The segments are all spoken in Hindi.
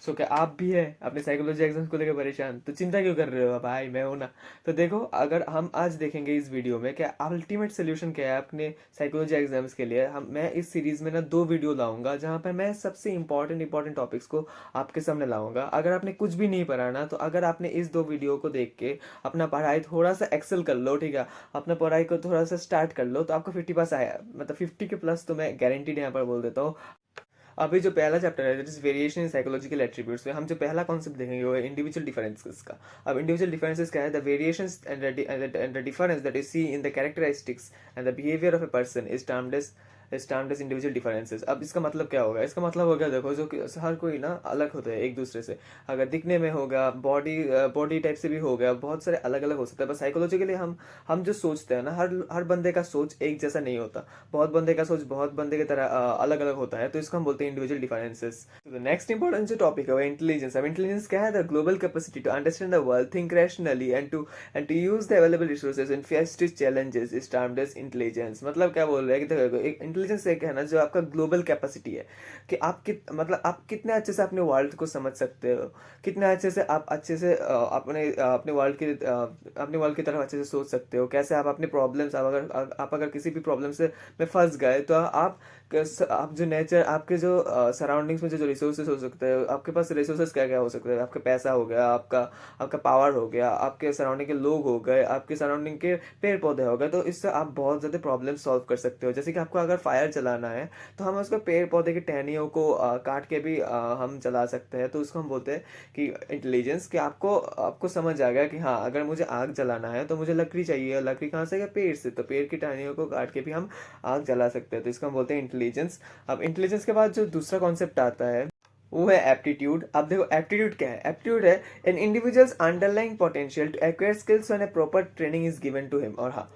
सो क्या आप भी है अपने साइकोलॉजी एग्जाम्स को लेकर परेशान? तो चिंता क्यों कर रहे हो भाई, मैं हूं ना। तो देखो, अगर हम आज देखेंगे इस वीडियो में क्या अल्टीमेट सोल्यूशन क्या है अपने साइकोलॉजी एग्जाम्स के लिए, हम मैं इस सीरीज में ना 2 वीडियो लाऊंगा जहां पर मैं सबसे इंपॉर्टेंट टॉपिक्स को आपके सामने लाऊंगा। अगर आपने कुछ भी नहीं पढ़ा ना, तो अगर आपने इस 2 वीडियो को देख के अपना पढ़ाई थोड़ा सा एक्सेल कर लो, ठीक है, अपना पढ़ाई को थोड़ा सा स्टार्ट कर लो, तो आपको 50 पास आया, मतलब 50 के प्लस तो मैं गारंटीड यहाँ पर बोल देता हूँ। अभी जो पहला चैप्टर है that is variation in psychological attributes में हम जो पहला कॉन्सेप्ट देखेंगे वो है इंडिविजुअल डिफरेंसेस का। अब इंडिविजुअल डिफरेंसेस क्या है? The variations and the difference that is see in the characteristics and the behaviour of a person is termed as individual differences. अब इसका मतलब क्या होगा? इसका मतलब होगा, देखो, जो कि हर कोई ना अलग होता है एक दूसरे से। अगर दिखने में होगा, बॉडी टाइप से भी हो गया, बहुत सारे अलग अलग हो सकते हैं। बस साइकोलॉजिकली हम जो सोचते हैं ना, हर हर बंदे का सोच एक जैसा नहीं होता। बहुत बंदे का सोच बहुत बंदे की तरह अलग अलग होता है, तो इसको हम बोलते हैं इंडिविजुअल डिफरेंसेस। तो नेक्स्ट इंपॉर्टेंट जो टॉपिक है वो इंटेलिजेंस। अब इंटेलिजेंस क्या है? The global capacity to understand the world, think rationally and to use the available resources in face to challenges is termed as intelligence. मतलब क्या बोल रहे हैं कि देखो, एक इंटेलिजेंस एक है ना जो आपका ग्लोबल कैपेसिटी है, कि मतलब आप कितने अच्छे से अपने वर्ल्ड को समझ सकते हो, कितने अच्छे से आप अच्छे से अपने वर्ल्ड की तरफ अच्छे से सोच सकते हो, कैसे आप अपने प्रॉब्लम्स, आप अगर किसी भी प्रॉब्लम से में फंस गए तो आप जो नेचर, आपके जो सराउंडिंग्स में जो रिसोर्सेज हो सकते हैं, आपके पास रिसोर्सेज क्या क्या हो सकते हैं? आपका पैसा हो गया, आपका आपका पावर हो गया, आपके सराउंडिंग के लोग हो गए, आपके सराउंडिंग के पेड़ पौधे हो गए, तो इससे आप बहुत ज़्यादा प्रॉब्लम सॉल्व कर सकते हो। जैसे कि आपको अगर फायर चलाना है, तो हम उसको पेड़ पौधे की टहनियों को काट के भी हम चला सकते हैं। तो उसको हम बोलते हैं कि इंटेलिजेंस, कि आपको आपको समझ आ गया कि हाँ, अगर मुझे आग जलाना है तो मुझे लकड़ी चाहिए। लकड़ी कहाँ से? पेड़ से। तो पेड़ की टहनियों को काट के भी हम आग जला सकते हैं। तो इसको हम बोलते हैं इंटेलिजेंस। अब इंटेलिजेंस के बाद जो दूसरा कॉन्सेप्ट आता है वो है एप्टीट्यूड। अब देखो, एप्टीट्यूड क्या है? एप्टीट्यूड है an individual's underlying potential to acquire skills when a proper training is given to him. और हाँ,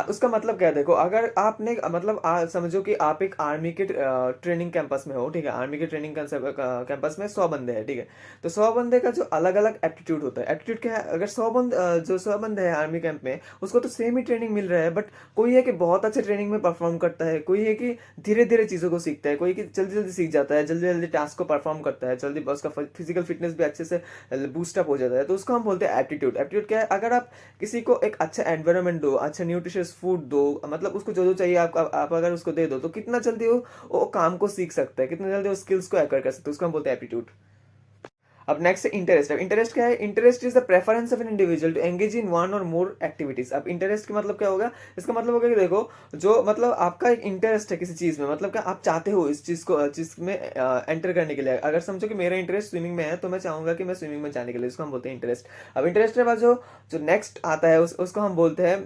उसका मतलब क्या है? देखो, अगर आपने मतलब समझो कि आप एक आर्मी के ट्रेनिंग कैंपस में हो, ठीक है, आर्मी के ट्रेनिंग कैंपस में 100 बंदे हैं, ठीक है। तो 100 बंदे का जो अलग अलग एप्टीट्यूड होता है, एप्टीट्यूड क्या है? अगर 100 बंदे हैं आर्मी कैंप में, उसको तो सेम ही ट्रेनिंग मिल रहा है, बट कोई है कि बहुत अच्छे ट्रेनिंग में परफॉर्म करता है, कोई है कि धीरे धीरे चीज़ों को सीखता है, कोई कि जल्दी जल्दी सीख जाता है, जल्दी जल्दी टास्क को परफॉर्म करता है, जल्दी उसका फिजिकल फिटनेस भी अच्छे से बूस्टअप हो जाता है। तो उसको हम बोलते हैं एप्टीट्यूड। एप्टीट्यूड क्या है? अगर आप किसी को एक अच्छा एनवायरनमेंट दो, अच्छा न्यूट्रिशियस फूड दो, मतलब उसको जो जो चाहिए आप अगर उसको दे दो, तो कितना जल्दी वो काम को सीख सकता है, कितना जल्दी वो स्किल्स को एक्वायर कर सकता है, उसको हम बोलते हैं एप्टीट्यूड। अब नेक्स्ट है इंटरेस्ट। अब इंटरेस्ट क्या है? Interest is the preference of an individual to engage in one और मोर एक्टिविटीज। अब इंटरेस्ट का मतलब क्या होगा? इसका मतलब होगा कि देखो, जो मतलब आपका एक इंटरेस्ट है किसी चीज में, मतलब क्या आप चाहते हो इस चीज में एंटर करने के लिए। अगर समझो कि मेरा इंटरेस्ट स्विमिंग में है, तो मैं चाहूंगा कि मैं स्विमिंग में जाने के लिए, उसको हम बोलते हैं इंटरेस्ट। अब इंटरेस्ट के बाद जो जो नेक्स्ट आता है उसको हम बोलते हैं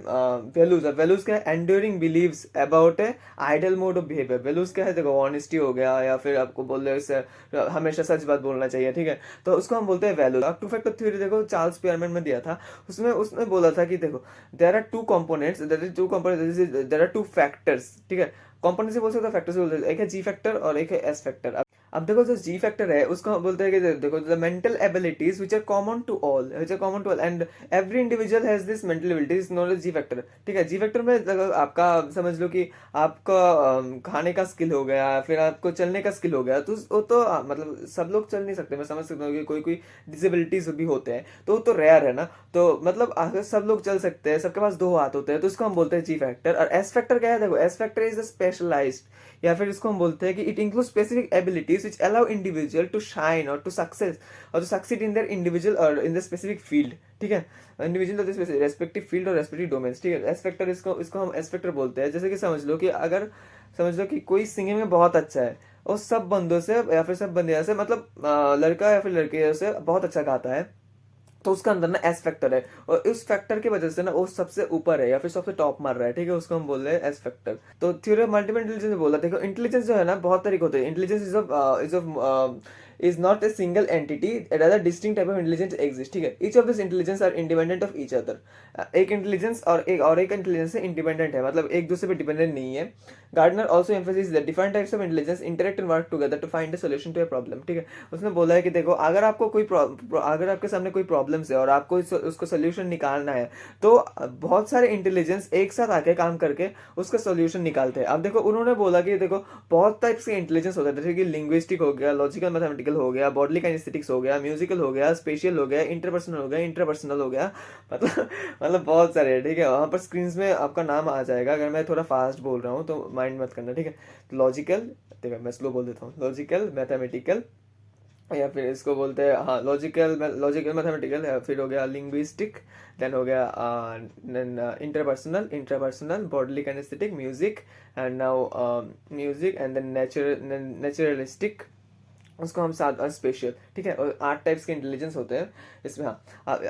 वैल्यूज। अब वैल्यूज क्या है? Enduring beliefs about a ideal mode of behaviour. Values क्या है? देखो, ऑनेस्टी हो गया, या फिर आपको बोल रहे हो हमेशा सच बात बोलना चाहिए, ठीक है, तो उसको हम बोलते हैं वैल्यू। अब टू फैक्टर थ्योरी देखो, चार्ल्स पियरमैन में दिया था, उसमें उसने बोला था कि देखो, there are two components, there are two factors, ठीक है। कंपोनेंट से बोल सकते हो, फैक्टर से बोल सकते हो। एक है जी फैक्टर और एक है एस फैक्टर। अब देखो, जो जी फैक्टर है उसको हम बोलते हैं कि देखो, the mental abilities which are common to all and every individual has this mental abilities known as G factor, ठीक है। जी फैक्टर में आपका समझ लो कि आपका खाने का स्किल हो गया, फिर आपको चलने का स्किल हो गया, तो वो तो मतलब सब लोग चल नहीं सकते, मैं समझ सकता हूँ कि कोई कोई डिसेबिलिटीज भी होते हैं, तो वो तो रेयर है ना। तो मतलब अगर सब लोग चल सकते हैं, सबके पास 2 हाथ होते हैं, तो इसको हम बोलते हैं जी फैक्टर। और एस फैक्टर क्या है? देखो, एस फैक्टर इज स्पेशलाइज्ड, या फिर इसको हम बोलते हैं कि it include specific abilities which allow individual to shine और टू सक्सेस और to succeed in their individual और इन द स्पेसिफिक फील्ड, ठीक है, individual of this respective field और रेस्पेक्टिव डोमेन्स, ठीक है। एस फैक्टर, इसको इसको हम एस फैक्टर बोलते हैं। जैसे कि समझ लो कि कोई सिंगिंग में बहुत अच्छा है, और सब बंदों से या फिर सब बंदियों से, मतलब लड़का या फिर लड़के से बहुत अच्छा गाता है, तो उसका अंदर ना एस फैक्टर है, और उस फैक्टर की वजह से ना वो सबसे ऊपर है या फिर सबसे टॉप मार रहा है, ठीक है, उसको हम बोल रहे हैं एस फैक्टर। तो थ्योरी ऑफ मल्टीपल इंटेलिजेंस बोला, देखो, इंटेलिजेंस जो है ना बहुत तरीके होते हैं। Intelligence is not a single entity, rather distinct type of intelligence exist, ठीक है। each of this intelligence are independent of each other। एक इंटेलिजेंस और एक इंटेलिजेंस से इंडिपेंडेंट है, मतलब एक दूसरे पे डिपेंडेंट नहीं है। Gardner also emphasis that different types of intelligence interact and work together to find a solution to a problem, ठीक है। उसने बोला है कि देखो, अगर आपको अगर आपके सामने कोई प्रॉब्लम्स है और आपको उसको सोल्यूशन निकालना है, तो बहुत सारे इंटेलिजेंस एक साथ आके काम करके उसका सोल्यूशन निकालते हैं। अब देखो, उन्होंने बोला कि देखो, बहुत टाइप्स के इंटेलिजेंस होता है, जैसे कि लिंग्विस्टिक हो गया, लॉजिकल मैथमेटिकल मैथमेटिकल हो गया, बॉडली काइनेस्थेटिक्स हो गया, म्यूजिकल हो गया, स्पेशियल हो गया, इंटरपर्सनल हो गया, इंटरपर्सनल हो गया, मतलब मतलब बहुत सारे हैं, ठीक है। वहाँ पर स्क्रीन में आपका नाम आ जाएगा। अगर मैं थोड़ा फास्ट बोल रहा हूँ तो माइंड मत करना, ठीक है। लॉजिकल, देखो मैं स्लो बोल देता हूँ, लॉजिकल, मैथमेटिकल, या फिर इसको बोलते हैं, हाँ, लॉजिकल मैथमेटिकल, या फिर हो गया लिंग्विस्टिक, देन हो गया interpersonal, bodily kinesthetic, music, and now music, and then naturalistic, उसको हम साथ स्पेशल, ठीक है। और 8 टाइप्स के इंटेलिजेंस होते हैं इसमें। हाँ,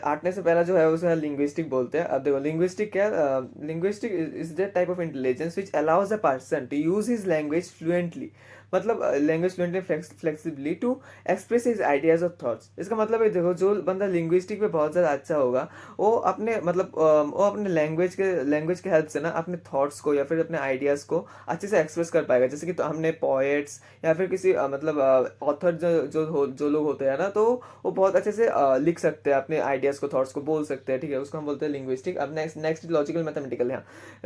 8 में से पहला जो है उसे लिंग्विस्टिक बोलते हैं। अब देखो लिंग्विस्टिक क्या है, linguistic is the type of intelligence which allows a person to use his language fluently, मतलब language fluently, flexibly to express his ideas और थॉट्स। इसका मतलब है, देखो जो बंदा लिंग्विस्टिक पे बहुत ज़्यादा अच्छा होगा, वो अपने मतलब वो अपने लैंग्वेज के हेल्प से ना अपने थॉट्स को या फिर अपने आइडियाज़ को अच्छे से एक्सप्रेस कर पाएगा। जैसे कि तो हमने पोएट्स या फिर किसी मतलब ऑथर जो लोग होते हैं ना, तो वो बहुत अच्छे से लिख सकते हैं, अपने आइडियाज़ को, थॉट्स को बोल सकते हैं, ठीक है। उसको हम बोलते हैं लिंग्विस्टिक। अब नेक्स्ट लॉजिकल मैथमेटिकल है।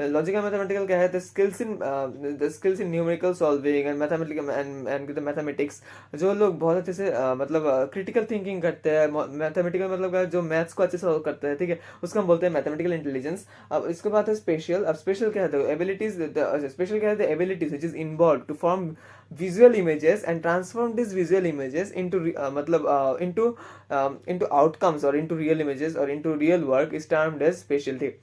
लॉजिकल मैथमेटिकल क्या है, the skills in numerical solving and mathematical and the mathematics. जो लोग बहुत अच्छे से मतलब क्रिटिकल थिंकिंग करते हैं, मैथमेटिकल मतलब जो मैथ्स को अच्छे से solve करते हैं, ठीक है, उसको हम बोलते हैं मैथमेटिकल इंटेलिजेंस। अब इसके बाद है स्पेशल। अब स्पेशल क्या है, एबिलिटीज, स्पेशल क्या है, abilities which is involve to form visual images and transform these visual images into मतलब into outcomes or into real images or into real work is termed as special thing।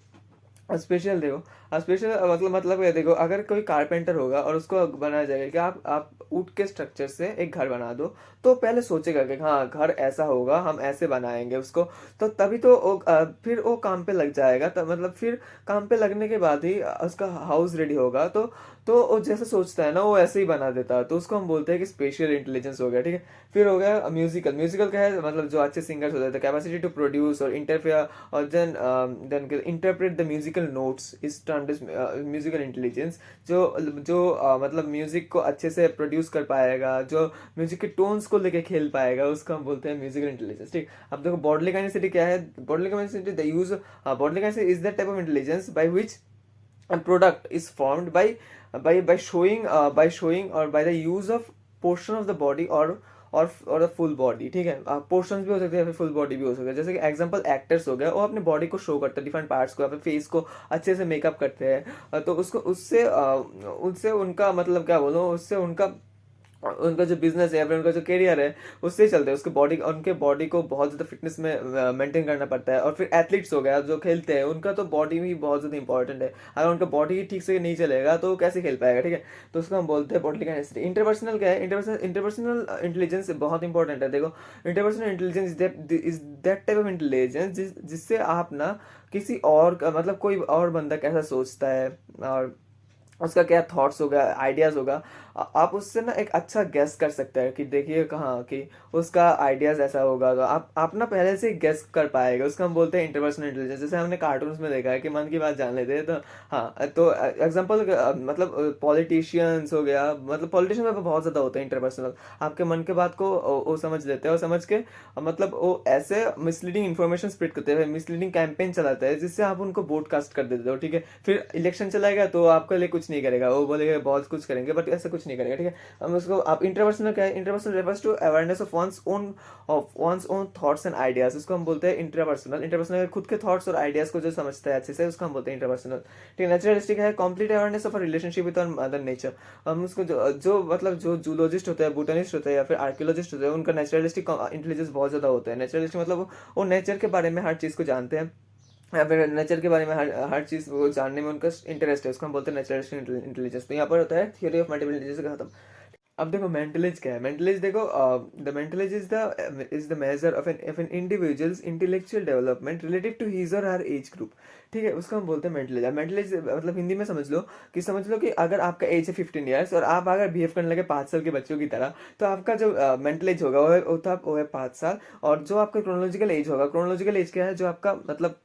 Special देखो, स्पेशल मतलब ये देखो, अगर कोई कारपेंटर होगा और उसको बनाया जाएगा कि आप ऊट के स्ट्रक्चर से एक घर बना दो, तो पहले सोचेगा कि हाँ घर ऐसा होगा, हम ऐसे बनाएंगे उसको, तो तभी तो फिर वो काम पे लग जाएगा। तब मतलब फिर काम पे लगने के बाद ही उसका हाउस रेडी होगा, तो वो जैसे सोचता है ना वो ऐसे ही बना देता है, तो उसको हम बोलते हैं कि स्पेशल इंटेलिजेंस हो गया, ठीक है। फिर हो गया म्यूजिकल। म्यूजिकल क्या है, मतलब जो अच्छे सिंगर्स होते हैं, कैपेसिटी टू प्रोड्यूस और इंटरफेयर और then interpret the musical notes is termed as musical intelligence. जो मतलब म्यूजिक को अच्छे से प्रोड्यूस कर पाएगा, जो म्यूजिक के टोन्स को लेके खेल पाएगा, उसको हम बोलते हैं म्यूजिकल इंटेलिजेंस, ठीक। अब देखो बॉडली काइनेसिटी क्या है, bodily kinesthetic the use, bodily kinesthetic is that type of intelligence by which a product is formed by showing or by the use of portion of the body और a full body, ठीक है। पोर्शंस भी हो सकते हैं, फिर फुल बॉडी भी हो सकता है। जैसे कि एग्जांपल एक्टर्स हो गया, वो अपने बॉडी को शो करते हैं, डिफरेंट पार्ट्स को, या फिर फेस को अच्छे से मेकअप करते हैं, तो उसको उससे उनका मतलब क्या बोलो, उससे उनका उनका जो बिजनेस है या फिर उनका जो करियर है उससे ही चलता है। उनके बॉडी को बहुत ज़्यादा फिटनेस में मेंटेन करना पड़ता है। और फिर एथलीट्स हो गया जो खेलते हैं, उनका तो बॉडी भी बहुत ज़्यादा इंपॉर्टेंट है। अगर उनका बॉडी ही ठीक से नहीं चलेगा तो वो कैसे खेल पाएगा, ठीक है। तो उसको हम बोलते हैं बॉडी कैपेसिटी। इंटरपर्सनल क्या है, इंटरपर्सनल इंटेलिजेंस बहुत इंपॉर्टेंट है। देखो interpersonal intelligence is that type of intelligence जिससे आप ना किसी और का मतलब कोई और बंदा कैसा सोचता है और उसका क्या थॉट्स होगा, आइडियाज़ होगा, आप उससे ना एक अच्छा गेस कर सकते हैं कि देखिए कहाँ कि उसका आइडियाज़ ऐसा होगा, तो आप ना पहले से गेस कर पाएगा। उसको हम बोलते हैं इंटरपर्सनल इंटेलिजेंस। जैसे हमने कार्टून्स में देखा है कि मन की बात जान लेते हैं, तो हाँ, तो एग्जांपल मतलब पॉलिटिशियंस हो गया, मतलब पॉलिटिशियन में बहुत ज़्यादा होता है इंटरपर्सनल। आपके मन के बात को वो समझ लेते हैं और समझ के मतलब वो ऐसे मिसलीडिंग इन्फॉर्मेशन स्प्रेड करते हैं, मिसलीडिंग कैंपेन चलाते हैं जिससे आप उनको ब्रॉडकास्ट कर देते हो, ठीक है। फिर इलेक्शन चलाएगा तो आपके लिए कुछ नहीं करेगा, वो बोलेगा बहुत कुछ करेंगे, बट ऐसा कुछ नहीं करेगा, ठीक है। हम उसको, आप इंटरपर्सनल क्या है, interpersonal refers to awareness of one's own thoughts and ideas. उसको हम बोलते हैं इंटरपर्सनल। इंटरपर्सनल खुद के थॉट्स और आइडियाज को जो समझता है अच्छे से, उसको हम बोलते हैं इंटरपर्सनल, ठीक है। नेचुरलिस्टिक है complete awareness of a relationship with mother nature. हम उसको जो मतलब जो जूलॉजिस्ट होते हैं, बोटनिस्ट होते हैं या फिर आर्कियोलॉजिस्ट होते हैं, उनका नेचुरलिस्टिक इंटेलिजेंस बहुत ज़्यादा होता है। नेचुरलिस्टिक मतलब वो नेचर के बारे में हर चीज़ को जानते हैं, या फिर नेचर के बारे में हर चीज़ वो जानने में उनका इंटरेस्ट है, उसको हम बोलते हैं नेचुरलिस्टिक इंटेलिजेंस। तो यहाँ पर होता है थ्योरी ऑफ मल्टीपल इंटेलिजेंस का खत्म। अब देखो मेंटलेज क्या है। मेंटलेज देखो, the mental age is the measure of an individual's intellectual development relative to his और हर एज ग्रुप, ठीक है। उसको हम बोलते हैं मेंटलेज। अब मेंटलेज मतलब हिंदी में समझ लो कि अगर आपका एज है 15 ईयर्स और आप अगर बिहेव करने लगे 5 साल के बच्चों की तरह, तो आपका जो मेंटलेज होगा वो है 5 साल। और जो आपका क्रोनोलॉजिकल एज होगा, क्रोनोलॉजिकल एज क्या है, जो आपका मतलब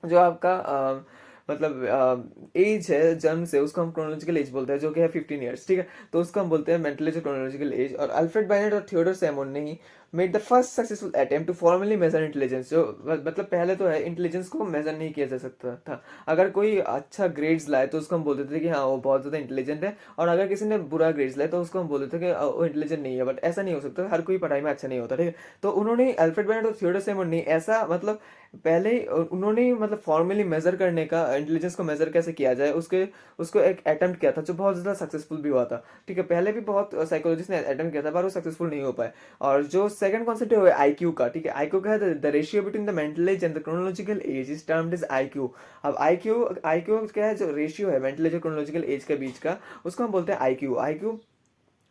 जो आपका मतलब एज है जन्म से, उसको हम क्रोनोलॉजिकल एज बोलते हैं, जो कि है 15 ईयर्स, ठीक है। तो उसको हम बोलते हैं मेंटल एज, क्रोनोलॉजिकल एज। और अल्फ्रेड बाइनेट और थियोडोर सैमोन ने ही made the first successful attempt to formally measure intelligence. जो मतलब पहले तो है इंटेलिजेंस को मेजर नहीं किया जा सकता था। अगर कोई अच्छा ग्रेड्स लाए तो उसको हम बोलते थे कि हाँ वो बहुत ज़्यादा इंटेलिजेंट है, और अगर किसी ने बुरा ग्रेड्स लाए तो उसको हम बोलते थे कि वो इंटेलिजेंट नहीं है। बट ऐसा नहीं हो सकता, हर कोई पढ़ाई में अच्छा नहीं होता, ठीक है। तो उन्होंने, अल्फ्रेड बाइनेट और थियोडोर सैमोन ने ऐसा मतलब पहले ही उन्होंने ही मतलब फॉर्मली मेजर करने का, इंटेलिजेंस को मेजर कैसे किया जाए उसके उसको एक अटेम्प्ट किया था, जो बहुत ज़्यादा सक्सेसफुल भी हुआ था, ठीक है। पहले भी बहुत साइकोलॉजिस्ट ने अटेम्प्ट किया था, पर वो सक्सेसफुल नहीं हो पाए। और जो सेकंड कॉन्सेप्ट है वो आईक्यू का, ठीक है। आईक्यू का है the ratio between the mental age and the chronological age is termed as IQ. अब आईक्यू आईक्यू क्या है, जो रेशियो है मेंटल एज और क्रोनोलॉजिकल एज के बीच का, उसको हम बोलते हैं आईक्यू। आईक्यू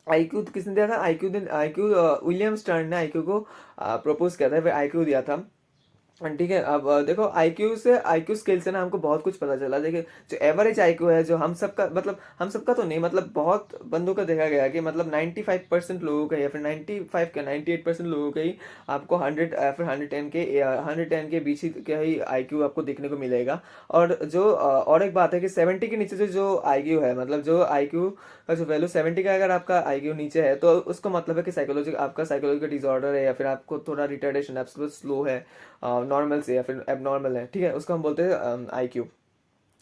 आईक्यू किसने दिया था? आईक्यू विलियम स्टर्न ने आईक्यू को प्रपोज किया था, फिर आईक्यू दिया था। ठीक है। अब देखो आईक्यू स्केल से ना हमको बहुत कुछ पता चला। देखिए, जो एवरेज आईक्यू है, जो हम सबका, मतलब हम सबका तो नहीं, मतलब बहुत बंदों का देखा गया कि मतलब 95% लोगों का, या फिर 95 का 98% लोगों का ही आपको 100 या फिर 110 के बीच ही का ही आईक्यू आपको देखने को मिलेगा। और जो और एक बात है कि 70 के नीचे जो आईक्यू है, मतलब जो आईक्यू का जो वैल्यू 70 का, अगर आपका आईक्यू नीचे है तो उसको मतलब है कि आपका साइकोलॉजिकल डिसऑर्डर है, या फिर आपको थोड़ा रिटार्डेशन, आपको स्लो है नॉर्मल से, या फिर एबनॉर्मल है, ठीक है। उसको हम बोलते हैं आईक्यू।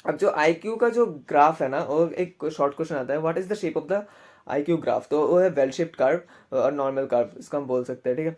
अब जो आईक्यू का जो ग्राफ है ना, वो एक शॉर्ट क्वेश्चन आता है, what is the shape of the IQ graph? तो वो है वेल शेप्ड कर्व और नॉर्मल कर्व, इसको हम बोल सकते हैं, ठीक है।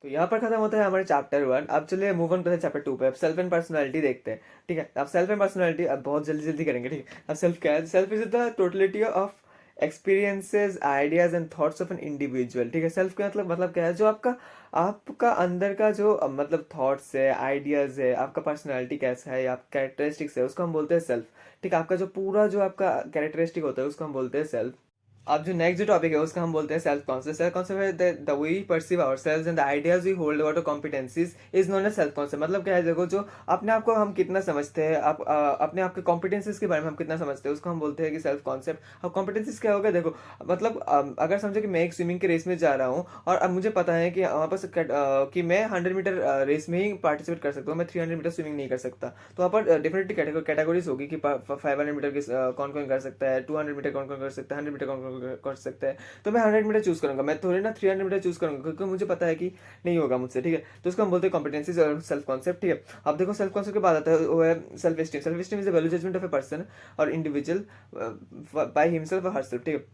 तो यहाँ पर खत्म होता है हमारे चैप्टर 1। अब चलिए मूव ऑन करते हैं चैप्टर 2 पे। अब सेल्फ एंड पर्सनालिटी देखते हैं, ठीक है। अब सेल्फ एंड पर्सनालिटी अब बहुत जल्दी जल्दी करेंगे, ठीक है। अब सेल्फ क्या है? Self is the totality of experiences, ideas and thoughts of an individual, ठीक है। सेल्फ का मतलब क्या है? जो आपका आपका अंदर का जो मतलब थॉट्स है, आइडियाज है, आपका पर्सनालिटी कैसा है, आप कैरेक्टरिस्टिक्स है, उसको हम बोलते हैं सेल्फ, ठीक है। आपका जो पूरा जो आपका कैरेक्टरिस्टिक होता है उसको हम बोलते हैं सेल्फ। अब जो नेक्स्ट जो टॉपिक है उसका हम बोलते हैं सेल्फ कॉन्सेप्ट। सेल्फ कॉन्सेप्ट है the way we perceive ourselves and the ideas we hold about our competencies is known as self concept. मतलब क्या है? देखो, जो अपने आप को हम कितना समझते हैं, आप अपने आप के कॉम्पिटेंसीज के बारे में हम कितना समझते हैं, उसको हम बोलते हैं कि सेल्फ कॉन्सेप्ट। अब कॉम्पिटेंसीज क्या होगा? देखो, मतलब अगर समझो कि मैं एक स्विमिंग के रेस में जा रहा हूँ, और अब मुझे पता है कि वहाँ पर कि मैं 100 मीटर रेस में ही पार्टिसिपेट कर सकता हूँ, मैं 300 मीटर स्विमिंग नहीं कर सकता। तो वहाँ पर डेफिनेटली कैटेगरीज होगी कि 500 मीटर की कौन कौन कर सकता है, 200 मीटर कौन कौन कर सकता है, 100 मीटर कौन कौन कर सकता है। तो मैं 100 मीटर चूज करूंगा, मैं थोड़ी ना 300 मीटर चूज करूंगा, क्योंकि मुझे पता है कि नहीं होगा मुझसे, ठीक है। तो उसको हम बोलते हैं कॉम्पिटेंसीज और सेल्फ कॉन्सेप्ट, ठीक है। अब देखो, सेल्फ कॉन्सेप्ट के बाद आता है वो है self esteem. Self esteem is the value judgement of a person और इंडिविजुअल बाय हिमसेल्फ और हरसेल्फ, ठीक है।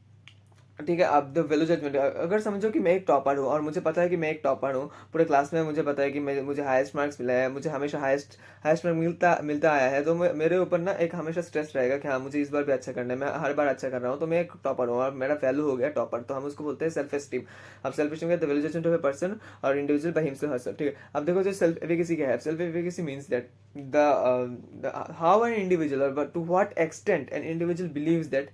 ठीक है। अब द वैल्यू जजमेंट, अगर समझो कि मैं एक टॉपर हूँ, और मुझे पता है कि मैं एक टॉपर हूँ पूरे क्लास में, मुझे पता है कि मुझे हाईएस्ट मार्क्स मिला है, मुझे हमेशा हाईएस्ट हाईएस्ट मार्क मिलता मिलता आया है, तो मेरे ऊपर ना एक हमेशा स्ट्रेस रहेगा कि हाँ मुझे इस बार भी अच्छा करना है, मैं हर बार अच्छा कर रहा हूँ, तो मैं एक टॉपर हूँ और मेरा वैल्यू हो गया टॉपर, तो हम उसको बोलते हैं सेल्फ एस्टीम। अब सेल्फ एस्टीम का the value judgement of a person और इंडिविजुअल बाय हिमसेल्फ हरसेल्फ, ठीक है। अब देखो, जो सेल्फ एफिकेसी क्या है? Self efficacy means that how an individual, or but to what extent an individual believes that